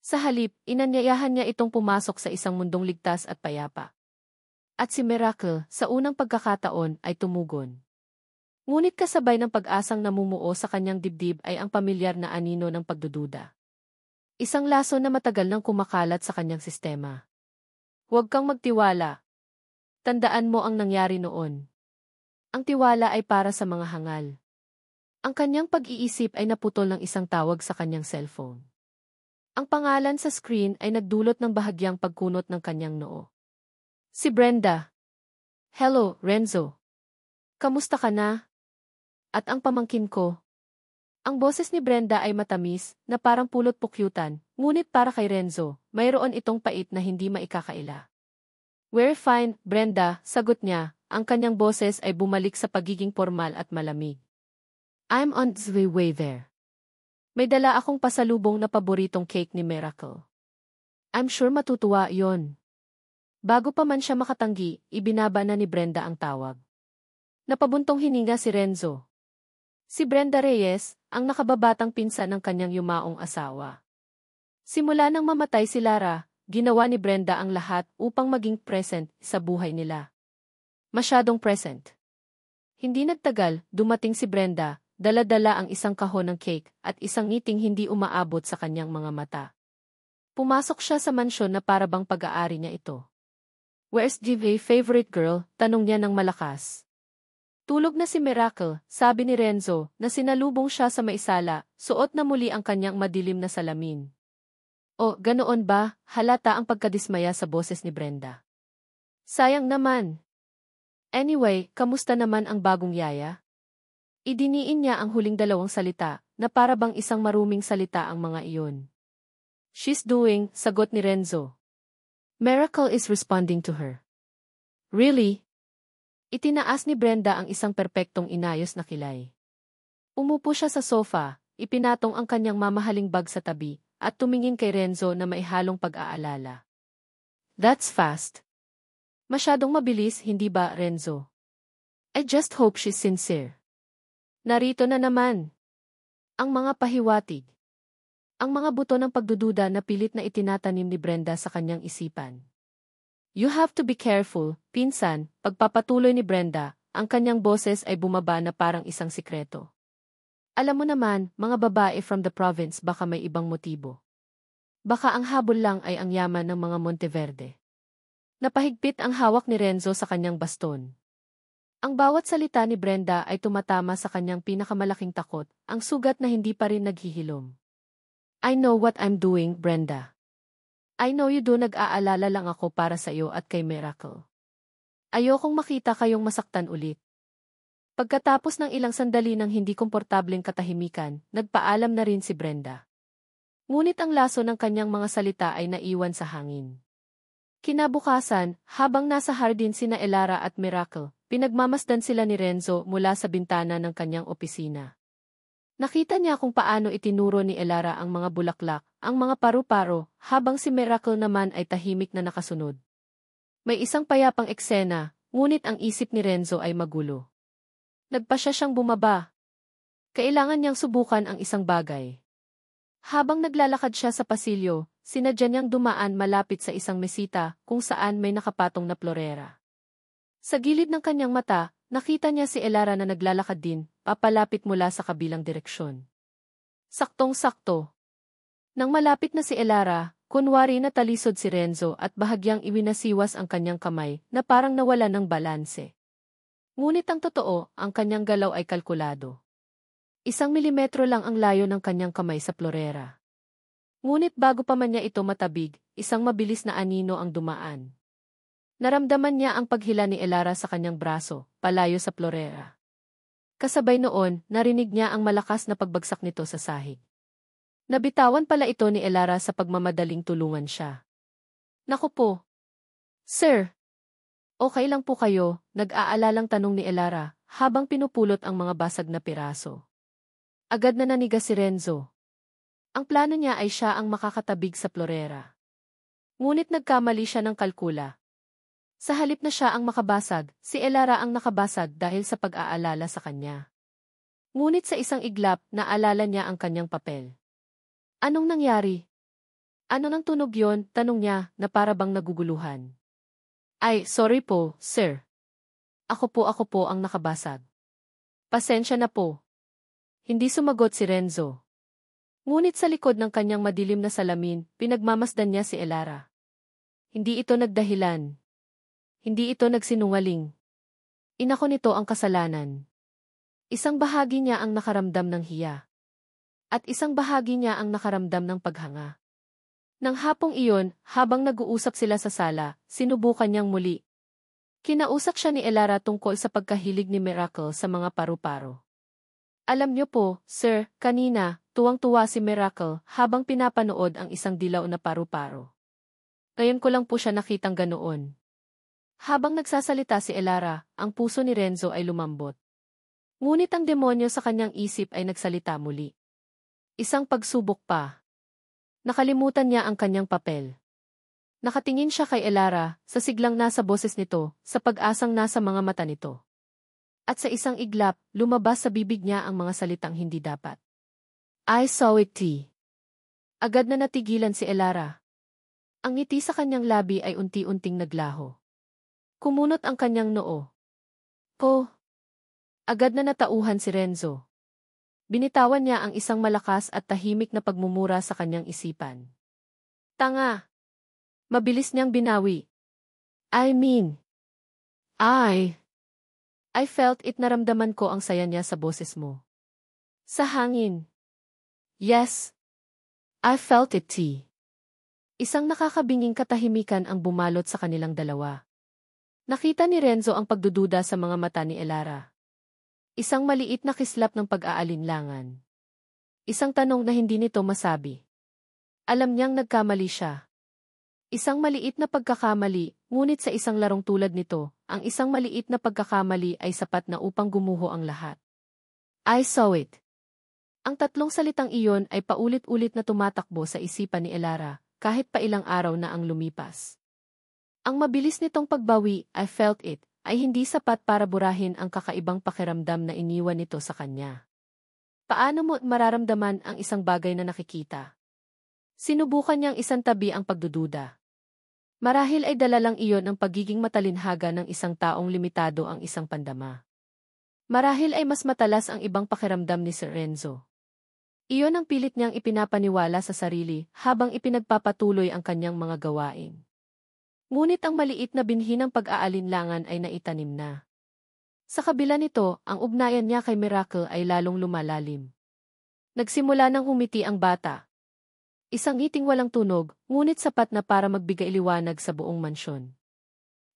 Sa halip, inanyayahan niya itong pumasok sa isang mundong ligtas at payapa. At si Miracle, sa unang pagkakataon, ay tumugon. Ngunit kasabay ng pag-asang namumuo sa kanyang dibdib ay ang pamilyar na anino ng pagdududa. Isang laso na matagal nang kumakalat sa kanyang sistema. Huwag kang magtiwala. Tandaan mo ang nangyari noon. Ang tiwala ay para sa mga hangal. Ang kanyang pag-iisip ay naputol ng isang tawag sa kanyang cellphone. Ang pangalan sa screen ay nagdulot ng bahagyang pagkunot ng kanyang noo. Si Brenda. Hello, Renzo. Kamusta ka na? At ang pamangkin ko. Ang boses ni Brenda ay matamis, na parang pulot pukyutan, ngunit para kay Renzo, mayroon itong pait na hindi maikakaila. We're fine, Brenda, sagot niya, ang kanyang boses ay bumalik sa pagiging formal at malamig. I'm on the way there. May dala akong pasalubong na paboritong cake ni Miracle. I'm sure matutuwa yon. Bago pa man siya makatanggi, ibinaba na ni Brenda ang tawag. Napabuntong hininga si Renzo. Si Brenda Reyes, ang nakababatang pinsan ng kanyang yumaong asawa. Simula nang mamatay si Lara, ginawa ni Brenda ang lahat upang maging present sa buhay nila. Masyadong present. Hindi nagtagal, dumating si Brenda, dala-dala ang isang kahon ng cake at isang ngiting hindi umaabot sa kanyang mga mata. Pumasok siya sa mansyon na parabang pag-aari niya ito. Where's Jive, favorite girl? Tanong niya ng malakas. Tulog na si Miracle, sabi ni Renzo, na sinalubong siya sa maisala, suot na muli ang kanyang madilim na salamin. O, ganoon ba? Halata ang pagkadismaya sa boses ni Brenda. Sayang naman. Anyway, kamusta naman ang bagong yaya? Idiniin niya ang huling dalawang salita, na para bang isang maruming salita ang mga iyon. She's doing, sagot ni Renzo. Miracle is responding to her. Really? Itinaas ni Brenda ang isang perpektong inayos na kilay. Umupo siya sa sofa, ipinatong ang kanyang mamahaling bag sa tabi, at tumingin kay Renzo na may halong pag-aalala. That's fast. Masyadong mabilis, hindi ba, Renzo? I just hope she's sincere. Narito na naman. Ang mga pahiwatig. Ang mga buto ng pagdududa na pilit na itinatanim ni Brenda sa kanyang isipan. You have to be careful, pinsan, pagpapatuloy ni Brenda, ang kanyang boses ay bumaba na parang isang sikreto. Alam mo naman, mga babae from the province baka may ibang motibo. Baka ang habol lang ay ang yaman ng mga Monteverde. Napahigpit ang hawak ni Renzo sa kanyang baston. Ang bawat salita ni Brenda ay tumatama sa kanyang pinakamalaking takot, ang sugat na hindi pa rin naghihilom. I know what I'm doing, Brenda. I know you do, nag-aalala lang ako para sa iyo at kay Miracle. Ayokong makita kayong masaktan ulit. Pagkatapos ng ilang sandali ng hindi komportableng katahimikan, nagpaalam na rin si Brenda. Ngunit ang laso ng kanyang mga salita ay naiwan sa hangin. Kinabukasan, habang nasa hardin sina Elara at Miracle, pinagmamasdan sila ni Renzo mula sa bintana ng kanyang opisina. Nakita niya kung paano itinuro ni Elara ang mga bulaklak, ang mga paru-paro, habang si Miracle naman ay tahimik na nakasunod. May isang payapang eksena, ngunit ang isip ni Renzo ay magulo. Nagpasya siyang bumaba. Kailangan niyang subukan ang isang bagay. Habang naglalakad siya sa pasilyo, sinadya niyang dumaan malapit sa isang mesita kung saan may nakapatong na florera. Sa gilid ng kanyang mata, nakita niya si Elara na naglalakad din, papalapit mula sa kabilang direksyon. Saktong-sakto. Nang malapit na si Elara, kunwari na talisod si Renzo at bahagyang iwinasiwas ang kanyang kamay na parang nawala ng balanse. Ngunit ang totoo, ang kanyang galaw ay kalkulado. 1 milimetro lang ang layo ng kanyang kamay sa florera. Ngunit bago pa man niya ito matabig, isang mabilis na anino ang dumaan. Naramdaman niya ang paghila ni Elara sa kanyang braso, palayo sa florera. Kasabay noon, narinig niya ang malakas na pagbagsak nito sa sahig. Nabitawan pala ito ni Elara sa pagmamadaling tulungan siya. Naku po. Sir. Okay lang po kayo, nag-aalalang tanong ni Elara, habang pinupulot ang mga basag na piraso. Agad na naniga si Renzo. Ang plano niya ay siya ang makakatabig sa florera. Ngunit nagkamali siya ng kalkula. Sa halip na siya ang makabasag, si Elara ang nakabasag dahil sa pag-aalala sa kanya. Ngunit sa isang iglap, naalala niya ang kanyang papel. Anong nangyari? Ano nang tunog yon? Tanong niya, na para bang naguguluhan. Ay, sorry po, sir. Ako po ang nakabasag. Pasensya na po. Hindi sumagot si Renzo. Ngunit sa likod ng kanyang madilim na salamin, pinagmamasdan niya si Elara. Hindi ito nagdahilan. Hindi ito nagsinungaling. Inako nito ang kasalanan. Isang bahagi niya ang nakaramdam ng hiya. At isang bahagi niya ang nakaramdam ng paghanga. Nang hapong iyon, habang nag-uusap sila sa sala, sinubukan niyang muli. Kinausap siya ni Elara tungkol sa pagkahilig ni Miracle sa mga paru-paro. Alam niyo po, sir, kanina, tuwang-tuwa si Miracle habang pinapanood ang isang dilaw na paru-paro. Ngayon ko lang po siya nakitang ganoon. Habang nagsasalita si Elara, ang puso ni Renzo ay lumambot. Ngunit ang demonyo sa kanyang isip ay nagsalita muli. Isang pagsubok pa. Nakalimutan niya ang kanyang papel. Nakatingin siya kay Elara, sa siglang nasa boses nito, sa pag-asang nasa mga mata nito. At sa isang iglap, lumabas sa bibig niya ang mga salitang hindi dapat. I saw it. Agad na natigilan si Elara. Ang ngiti sa kanyang labi ay unti-unting naglaho. Kumunot ang kanyang noo. Po. Agad na natauhan si Renzo. Binitawan niya ang isang malakas at tahimik na pagmumura sa kanyang isipan. Tanga. Mabilis niyang binawi. I I felt it, naramdaman ko ang saya niya sa boses mo. Sa hangin. Yes. I felt it too. Isang nakakabinging katahimikan ang bumalot sa kanilang dalawa. Nakita ni Renzo ang pagdududa sa mga mata ni Elara. Isang maliit na kislap ng pag-aalinlangan. Isang tanong na hindi nito masabi. Alam niyang nagkamali siya. Isang maliit na pagkakamali, ngunit sa isang larong tulad nito, ang isang maliit na pagkakamali ay sapat na upang gumuho ang lahat. I saw it. Ang tatlong salitang iyon ay paulit-ulit na tumatakbo sa isipan ni Elara, kahit pa ilang araw na ang lumipas. Ang mabilis nitong pagbawi, I felt it, ay hindi sapat para burahin ang kakaibang pakiramdam na iniwan nito sa kanya. Paano mo mararamdaman ang isang bagay na nakikita? Sinubukan niyang isantabi ang pagdududa. Marahil ay dala lang iyon ang pagiging matalinhaga ng isang taong limitado ang isang pandama. Marahil ay mas matalas ang ibang pakiramdam ni Sir Renzo. Iyon ang pilit niyang ipinapaniwala sa sarili habang ipinagpapatuloy ang kanyang mga gawain. Ngunit ang maliit na binhi ng pag-aalinlangan ay naitanim na. Sa kabila nito, ang ugnayan niya kay Miracle ay lalong lumalalim. Nagsimula nang humiti ang bata. Isang ngiting walang tunog, ngunit sapat na para magbigay liwanag sa buong mansyon.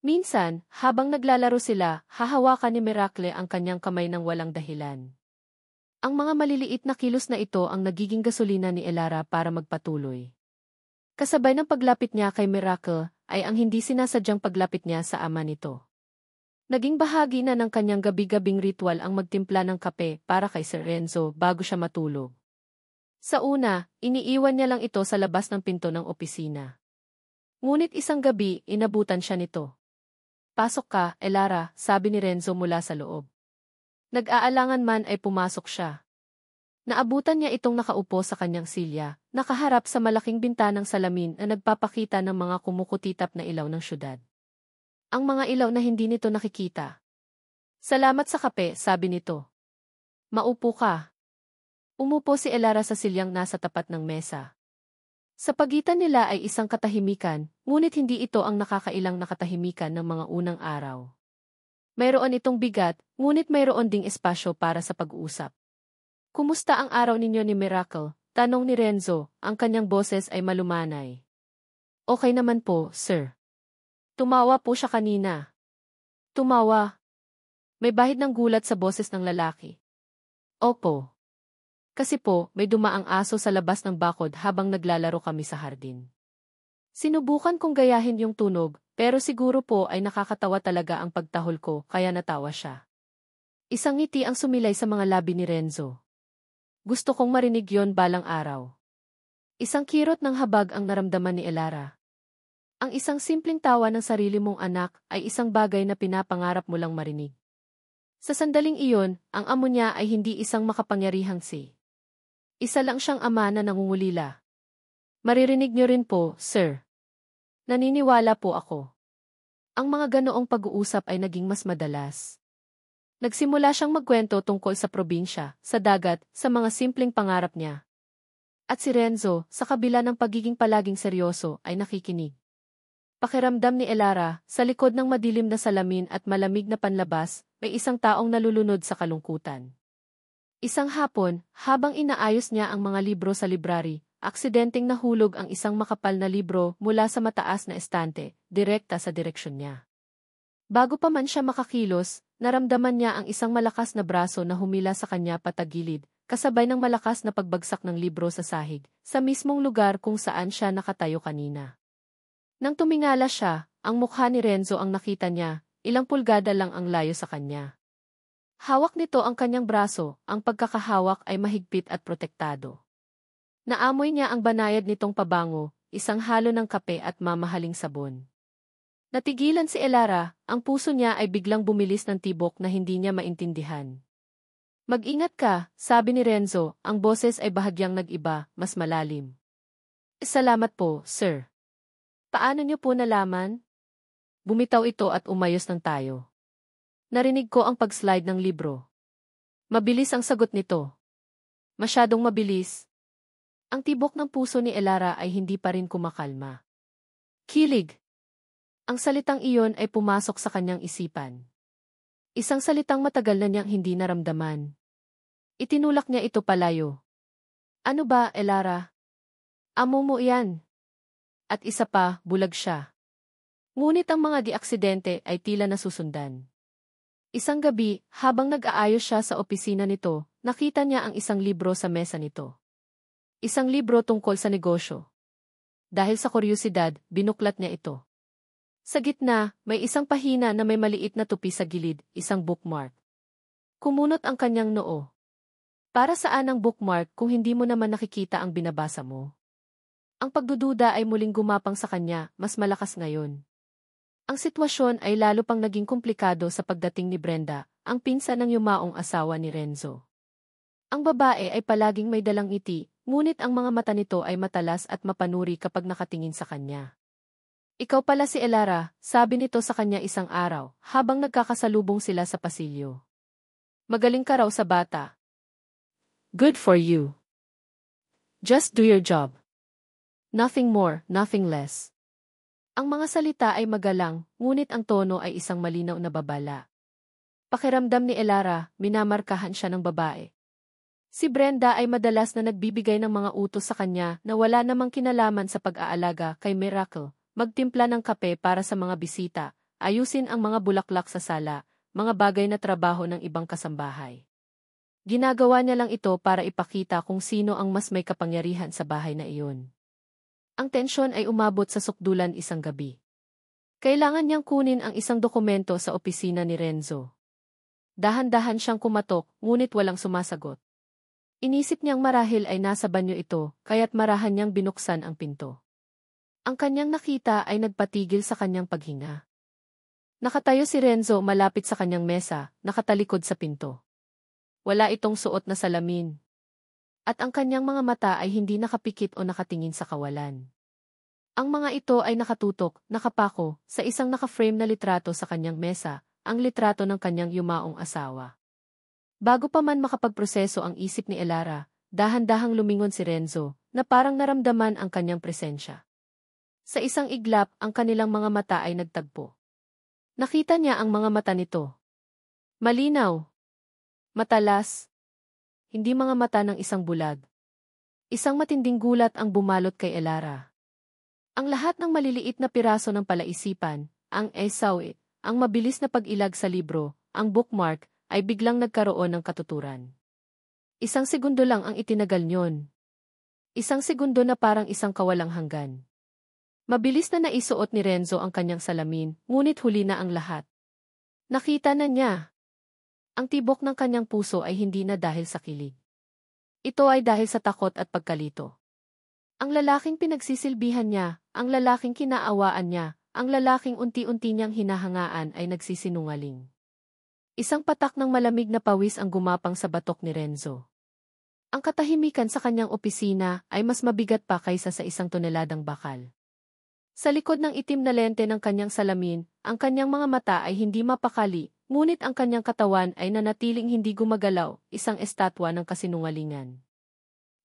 Minsan, habang naglalaro sila, hahawakan ni Miracle ang kanyang kamay ng walang dahilan. Ang mga maliliit na kilos na ito ang nagiging gasolina ni Elara para magpatuloy. Kasabay ng paglapit niya kay Miracle, ay ang hindi sinasadyang paglapit niya sa ama nito. Naging bahagi na ng kanyang gabi-gabing ritual ang magtimpla ng kape para kay Sir Renzo bago siya matulog. Sa una, iniiwan niya lang ito sa labas ng pinto ng opisina. Ngunit isang gabi, inabutan siya nito. Pasok ka, Elara, sabi ni Renzo mula sa loob. Nag-aalangan man ay pumasok siya. Naabutan niya itong nakaupo sa kanyang silya, nakaharap sa malaking bintanang salamin na nagpapakita ng mga kumukutitap na ilaw ng syudad. Ang mga ilaw na hindi nito nakikita. Salamat sa kape, sabi nito. Maupo ka. Umupo si Elara sa silyang nasa tapat ng mesa. Sa pagitan nila ay isang katahimikan, ngunit hindi ito ang nakakailang na katahimikan ng mga unang araw. Mayroon itong bigat, ngunit mayroon ding espasyo para sa pag-uusap. Kumusta ang araw ninyo ni Miracle? Tanong ni Renzo, ang kanyang boses ay malumanay. Okay naman po, sir. Tumawa po siya kanina. Tumawa. May bahid ng gulat sa boses ng lalaki. Opo. Kasi po, may dumaang aso sa labas ng bakod habang naglalaro kami sa hardin. Sinubukan kong gayahin yung tunog, pero siguro po ay nakakatawa talaga ang pagtahol ko, kaya natawa siya. Isang ngiti ang sumilay sa mga labi ni Renzo. Gusto kong marinig yon balang araw. Isang kirot ng habag ang naramdaman ni Elara. Ang isang simpleng tawa ng sarili mong anak ay isang bagay na pinapangarap mo lang marinig. Sa sandaling iyon, ang amo niya ay hindi isang makapangyarihang si. Isa lang siyang ama na nangungulila. Maririnig niyo rin po, sir. Naniniwala po ako. Ang mga ganoong pag-uusap ay naging mas madalas. Nagsimula siyang magkwento tungkol sa probinsya, sa dagat, sa mga simpleng pangarap niya. At si Renzo, sa kabila ng pagiging palaging seryoso, ay nakikinig. Pakiramdam ni Elara, sa likod ng madilim na salamin at malamig na panlabas, may isang taong nalulunod sa kalungkutan. Isang hapon, habang inaayos niya ang mga libro sa library, aksidenteng nahulog ang isang makapal na libro mula sa mataas na estante, direkta sa direksyon niya. Bago pa man siya makakilos, naramdaman niya ang isang malakas na braso na humila sa kanya patagilid, kasabay ng malakas na pagbagsak ng libro sa sahig, sa mismong lugar kung saan siya nakatayo kanina. Nang tumingala siya, ang mukha ni Renzo ang nakita niya, ilang pulgada lang ang layo sa kanya. Hawak nito ang kanyang braso, ang pagkakahawak ay mahigpit at protektado. Naamoy niya ang banayad nitong pabango, isang halo ng kape at mamahaling sabon. Natigilan si Elara, ang puso niya ay biglang bumilis ng tibok na hindi niya maintindihan. Mag-ingat ka, sabi ni Renzo, ang boses ay bahagyang nag-iba, mas malalim. Salamat po, sir. Paano niyo po nalaman? Bumitaw ito at umayos ng tayo. Narinig ko ang pag-slide ng libro. Mabilis ang sagot nito. Masyadong mabilis. Ang tibok ng puso ni Elara ay hindi pa rin kumakalma. Kilig. Ang salitang iyon ay pumasok sa kanyang isipan. Isang salitang matagal na niyang hindi naramdaman. Itinulak niya ito palayo. Ano ba, Elara? Amo mo yan. At isa pa, bulag siya. Ngunit ang mga di-aksidente ay tila nasusundan. Isang gabi, habang nag-aayos siya sa opisina nito, nakita niya ang isang libro sa mesa nito. Isang libro tungkol sa negosyo. Dahil sa kuryosidad, binuklat niya ito. Sa gitna, may isang pahina na may maliit na tupi sa gilid, isang bookmark. Kumunot ang kanyang noo. Para saan ang bookmark kung hindi mo naman nakikita ang binabasa mo? Ang pagdududa ay muling gumapang sa kanya, mas malakas ngayon. Ang sitwasyon ay lalo pang naging komplikado sa pagdating ni Brenda, ang pinsan ng yumaong asawa ni Renzo. Ang babae ay palaging may dalang ngiti, ngunit ang mga mata nito ay matalas at mapanuri kapag nakatingin sa kanya. Ikaw pala si Elara, sabi nito sa kanya isang araw, habang nagkakasalubong sila sa pasilyo. Magaling ka raw sa bata. Good for you. Just do your job. Nothing more, nothing less. Ang mga salita ay magalang, ngunit ang tono ay isang malinaw na babala. Pakiramdam ni Elara, minamarkahan siya ng babae. Si Brenda ay madalas na nagbibigay ng mga utos sa kanya na wala namang kinalaman sa pag-aalaga kay Miracle, magtimpla ng kape para sa mga bisita, ayusin ang mga bulaklak sa sala, mga bagay na trabaho ng ibang kasambahay. Ginagawa niya lang ito para ipakita kung sino ang mas may kapangyarihan sa bahay na iyon. Ang tensyon ay umabot sa sukdulan isang gabi. Kailangan niyang kunin ang isang dokumento sa opisina ni Renzo. Dahan-dahan siyang kumatok, ngunit walang sumasagot. Inisip niyang marahil ay nasa banyo ito, kaya't marahan niyang binuksan ang pinto. Ang kanyang nakita ay nagpatigil sa kanyang paghinga. Nakatayo si Renzo malapit sa kanyang mesa, nakatalikod sa pinto. Wala itong suot na salamin. At ang kanyang mga mata ay hindi nakapikit o nakatingin sa kawalan. Ang mga ito ay nakatutok, nakapako, sa isang naka-frame na litrato sa kanyang mesa, ang litrato ng kanyang yumaong asawa. Bago pa man makapagproseso ang isip ni Elara, dahan-dahang lumingon si Renzo, na parang naramdaman ang kanyang presensya. Sa isang iglap, ang kanilang mga mata ay nagtagpo. Nakita niya ang mga mata nito. Malinaw. Matalas. Hindi mga mata ng isang bulag. Isang matinding gulat ang bumalot kay Elara. Ang lahat ng maliliit na piraso ng palaisipan, ang esawi, ang mabilis na pag-ilag sa libro, ang bookmark, ay biglang nagkaroon ng katuturan. Isang segundo lang ang itinagal niyon. Isang segundo na parang isang kawalang hanggan. Mabilis na naisuot ni Renzo ang kanyang salamin, ngunit huli na ang lahat. Nakita na niya. Ang tibok ng kanyang puso ay hindi na dahil sa kilig. Ito ay dahil sa takot at pagkalito. Ang lalaking pinagsisilbihan niya, ang lalaking kinaawaan niya, ang lalaking unti-unti niyang hinahangaan ay nagsisinungaling. Isang patak ng malamig na pawis ang gumapang sa batok ni Renzo. Ang katahimikan sa kanyang opisina ay mas mabigat pa kaysa sa 1 toneladang bakal. Sa likod ng itim na lente ng kanyang salamin, ang kanyang mga mata ay hindi mapakali, ngunit ang kanyang katawan ay nanatiling hindi gumagalaw, isang estatwa ng kasinungalingan.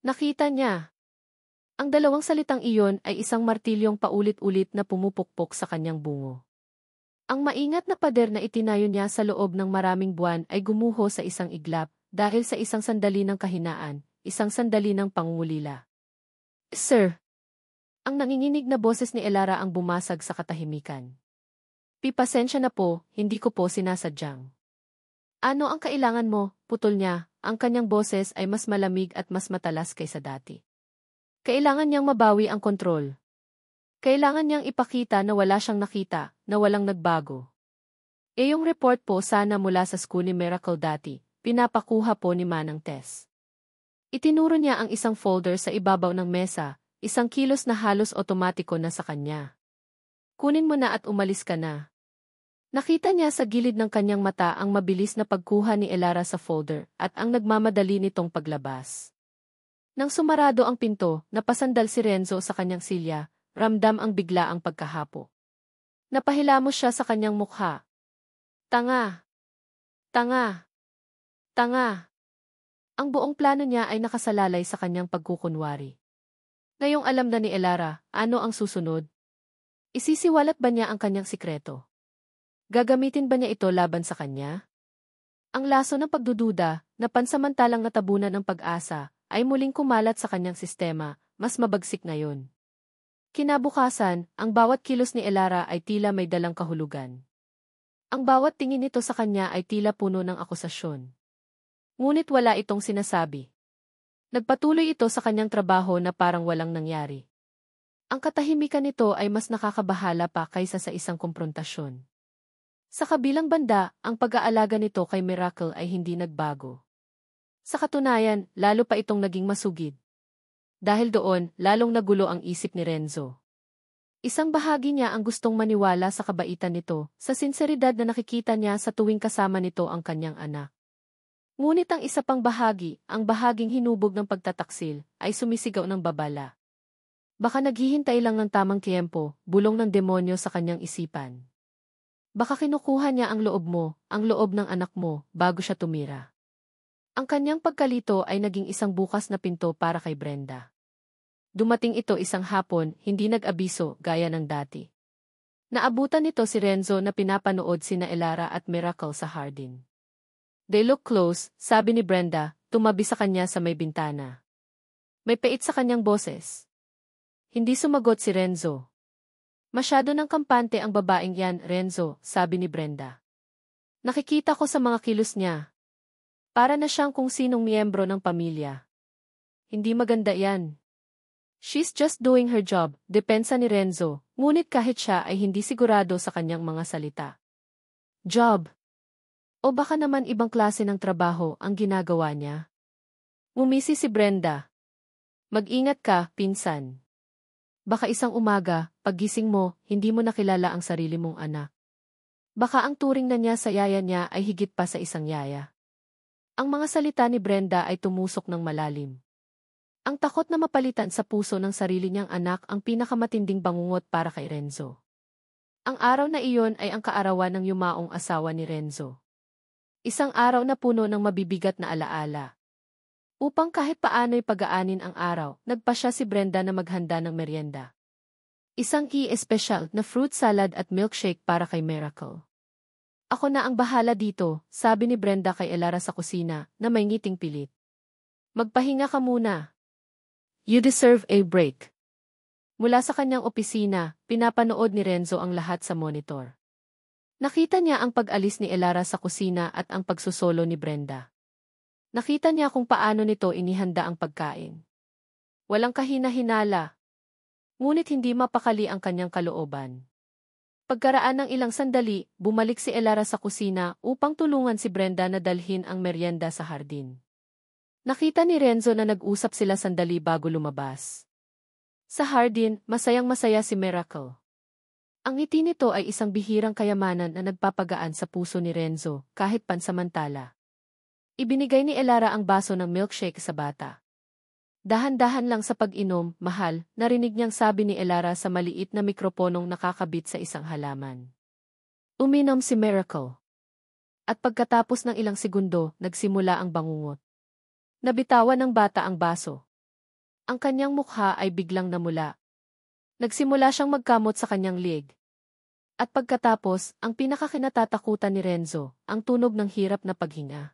Nakita niya. Ang dalawang salitang iyon ay isang martilyong paulit-ulit na pumupukpok sa kanyang bungo. Ang maingat na pader na itinayo niya sa loob ng maraming buwan ay gumuho sa isang iglap, dahil sa isang sandali ng kahinaan, isang sandali ng pangungulila. Sir! Ang nanginginig na boses ni Elara ang bumasag sa katahimikan. Pasensya na po, hindi ko po sinasadyang. Ano ang kailangan mo, putol niya, ang kanyang boses ay mas malamig at mas matalas kaysa dati. Kailangan niyang mabawi ang kontrol. Kailangan niyang ipakita na wala siyang nakita, na walang nagbago. Yung report po sana mula sa school ni Miracle dati, pinapakuha po ni Manang Tess. Itinuro niya ang isang folder sa ibabaw ng mesa, isang kilos na halos otomatiko na sa kanya. Kunin mo na at umalis ka na. Nakita niya sa gilid ng kanyang mata ang mabilis na pagkuha ni Elara sa folder at ang nagmamadali nitong paglabas. Nang sumarado ang pinto, napasandal si Renzo sa kanyang silya, ramdam ang biglaang pagkahapo. Napahilamos siya sa kanyang mukha. Tanga! Tanga! Tanga! Ang buong plano niya ay nakasalalay sa kanyang pagkukunwari. Ngayong alam na ni Elara, ano ang susunod? Isisiwalat ba niya ang kanyang sikreto? Gagamitin ba niya ito laban sa kanya? Ang laso ng pagdududa, na pansamantalang natabunan ng pag-asa, ay muling kumalat sa kanyang sistema, mas mabagsik ngayon. Kinabukasan, ang bawat kilos ni Elara ay tila may dalang kahulugan. Ang bawat tingin nito sa kanya ay tila puno ng akusasyon. Ngunit wala itong sinasabi. Nagpatuloy ito sa kanyang trabaho na parang walang nangyari. Ang katahimikan nito ay mas nakakabahala pa kaysa sa isang komprontasyon. Sa kabilang banda, ang pag-aalaga nito kay Miracle ay hindi nagbago. Sa katunayan, lalo pa itong naging masugid. Dahil doon, lalong nagulo ang isip ni Renzo. Isang bahagi niya ang gustong maniwala sa kabaitan nito, sa sinseridad na nakikita niya sa tuwing kasama nito ang kanyang anak. Ngunit ang isa pang bahagi, ang bahaging hinubog ng pagtataksil, ay sumisigaw ng babala. Baka naghihintay lang ng tamang tiempo, bulong ng demonyo sa kanyang isipan. Baka kinukuha niya ang loob mo, ang loob ng anak mo, bago siya tumira. Ang kanyang pagkalito ay naging isang bukas na pinto para kay Brenda. Dumating ito isang hapon, hindi nag-abiso, gaya ng dati. Naabutan nito si Renzo na pinapanood sina Elara at Miracle sa hardin. They look close, sabi ni Brenda, tumabi sa kanya sa may bintana. May pait sa kanyang boses. Hindi sumagot si Renzo. Masyado ng kampante ang babaeng yan, Renzo, sabi ni Brenda. Nakikita ko sa mga kilos niya. Para na siyang kung sinong miyembro ng pamilya. Hindi maganda yan. She's just doing her job, depensa ni Renzo, ngunit kahit siya ay hindi sigurado sa kanyang mga salita. Job? O baka naman ibang klase ng trabaho ang ginagawa niya? Ngumisi si Brenda. Mag-ingat ka, pinsan. Baka isang umaga, paggising mo, hindi mo nakilala ang sarili mong anak. Baka ang turing na niya sa yaya niya ay higit pa sa isang yaya. Ang mga salita ni Brenda ay tumusok ng malalim. Ang takot na mapalitan sa puso ng sarili niyang anak ang pinakamatinding bangungot para kay Renzo. Ang araw na iyon ay ang kaarawan ng yumaong asawa ni Renzo. Isang araw na puno ng mabibigat na alaala. Upang kahit paano'y pag-aanin ang araw, nagpasya si Brenda na maghanda ng merienda. Isang espesyal na fruit salad at milkshake para kay Miracle. Ako na ang bahala dito, sabi ni Brenda kay Elara sa kusina, na may ngiting pilit. Magpahinga ka muna. You deserve a break. Mula sa kanyang opisina, pinapanood ni Renzo ang lahat sa monitor. Nakita niya ang pag-alis ni Elara sa kusina at ang pagsusolo ni Brenda. Nakita niya kung paano nito inihanda ang pagkain. Walang kahina-hinala. Ngunit hindi mapakali ang kanyang kalooban. Pagkaraan ng ilang sandali, bumalik si Elara sa kusina upang tulungan si Brenda na dalhin ang merienda sa hardin. Nakita ni Renzo na nag-usap sila sandali bago lumabas. Sa hardin, masayang-masaya si Miracle. Ang ngiti nito ay isang bihirang kayamanan na nagpapagaan sa puso ni Renzo, kahit pansamantala. Ibinigay ni Elara ang baso ng milkshake sa bata. Dahan-dahan lang sa pag-inom, mahal, narinig niyang sabi ni Elara sa maliit na mikroponong nakakabit sa isang halaman. Uminom si Miracle. At pagkatapos ng ilang segundo, nagsimula ang bangungot. Nabitawan ng bata ang baso. Ang kanyang mukha ay biglang namula. Nagsimula siyang magkamot sa kanyang liig. At pagkatapos, ang pinakakinatatakutan ni Renzo, ang tunog ng hirap na paghinga.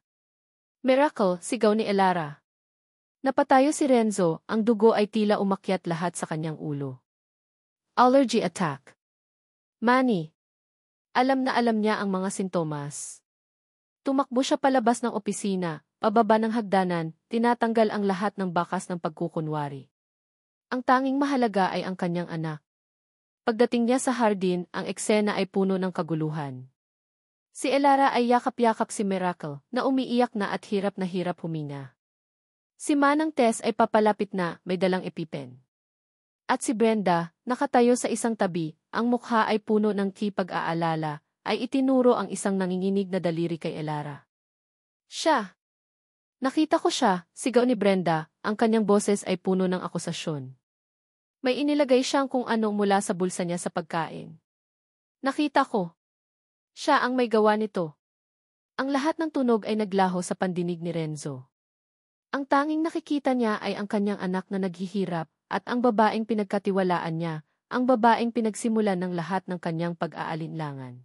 Miracle, sigaw ni Elara. Napatayo si Renzo, ang dugo ay tila umakyat lahat sa kanyang ulo. Allergy attack. Manny. Alam na alam niya ang mga sintomas. Tumakbo siya palabas ng opisina, pababa ng hagdanan, tinatanggal ang lahat ng bakas ng pagkukunwari. Ang tanging mahalaga ay ang kanyang anak. Pagdating niya sa hardin, ang eksena ay puno ng kaguluhan. Si Elara ay yakap-yakap si Miracle, na umiiyak na at hirap na hirap huminga. Si Manang Tess ay papalapit na, may dalang epipen. At si Brenda, nakatayo sa isang tabi, ang mukha ay puno ng pag-aalala, ay itinuro ang isang nanginginig na daliri kay Elara. Siya! Nakita ko siya, sigaw ni Brenda, ang kanyang boses ay puno ng akusasyon. May inilagay siyang kung ano mula sa bulsa niya sa pagkain. Nakita ko. Siya ang may gawa nito. Ang lahat ng tunog ay naglaho sa pandinig ni Renzo. Ang tanging nakikita niya ay ang kanyang anak na naghihirap at ang babaeng pinagkatiwalaan niya, ang babaeng pinagsimulan ng lahat ng kanyang pag-aalinlangan.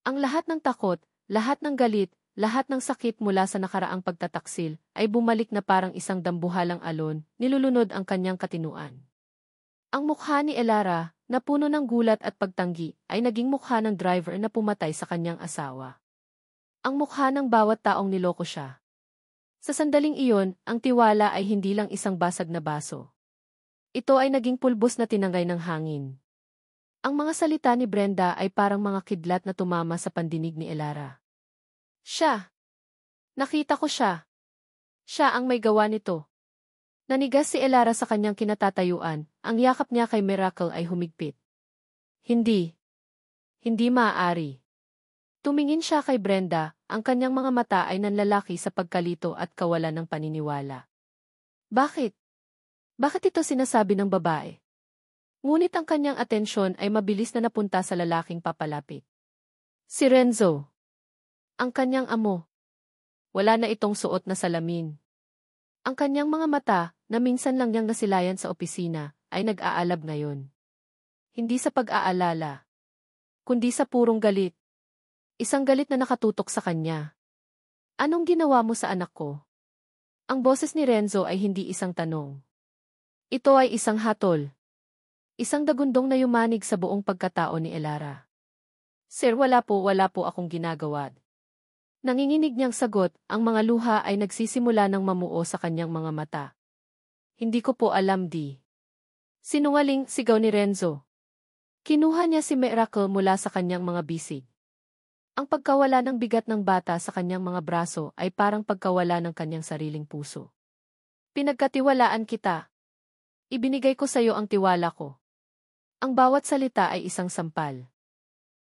Ang lahat ng takot, lahat ng galit, lahat ng sakit mula sa nakaraang pagtataksil ay bumalik na parang isang dambuhalang alon, nilulunod ang kanyang katinuan. Ang mukha ni Elara, na puno ng gulat at pagtanggi, ay naging mukha ng driver na pumatay sa kanyang asawa. Ang mukha ng bawat taong niloko siya. Sa sandaling iyon, ang tiwala ay hindi lang isang basag na baso. Ito ay naging pulbos na tinangay ng hangin. Ang mga salita ni Brenda ay parang mga kidlat na tumama sa pandinig ni Elara. Siya! Nakita ko siya! Siya ang may gawa nito. Nanigas si Elara sa kanyang kinatatayuan, ang yakap niya kay Miracle ay humigpit. Hindi. Hindi maaari. Tumingin siya kay Brenda, ang kanyang mga mata ay nanlalaki sa pagkalito at kawalan ng paniniwala. Bakit? Bakit ito sinasabi ng babae? Ngunit ang kanyang atensyon ay mabilis na napunta sa lalaking papalapit. Si Renzo. Ang kanyang amo. Wala na itong suot na salamin. Ang kanyang mga mata, na minsan lang niyang nasilayan sa opisina, ay nag-aalab ngayon. Hindi sa pag-aalala, kundi sa purong galit. Isang galit na nakatutok sa kanya. Anong ginawa mo sa anak ko? Ang boses ni Renzo ay hindi isang tanong. Ito ay isang hatol. Isang dagundong na yumanig sa buong pagkatao ni Elara. Sir, wala po akong ginagawa. Nanginginig niyang sagot, ang mga luha ay nagsisimula ng mamuo sa kanyang mga mata. Hindi ko po alam di. Sinungaling, sigaw ni Renzo. Kinuha niya si Miracle mula sa kanyang mga bisig. Ang pagkawala ng bigat ng bata sa kanyang mga braso ay parang pagkawala ng kanyang sariling puso. Pinagkatiwalaan kita. Ibinigay ko sa iyo ang tiwala ko. Ang bawat salita ay isang sampal.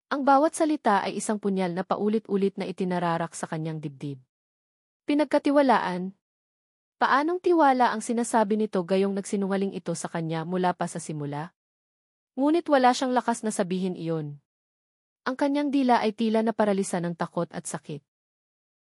Ang bawat salita ay isang punyal na paulit-ulit na itinararak sa kanyang dibdib. Pinagkatiwalaan? Paanong tiwala ang sinasabi nito gayong nagsinungaling ito sa kanya mula pa sa simula? Ngunit wala siyang lakas na sabihin iyon. Ang kanyang dila ay tila na paralisa ng takot at sakit.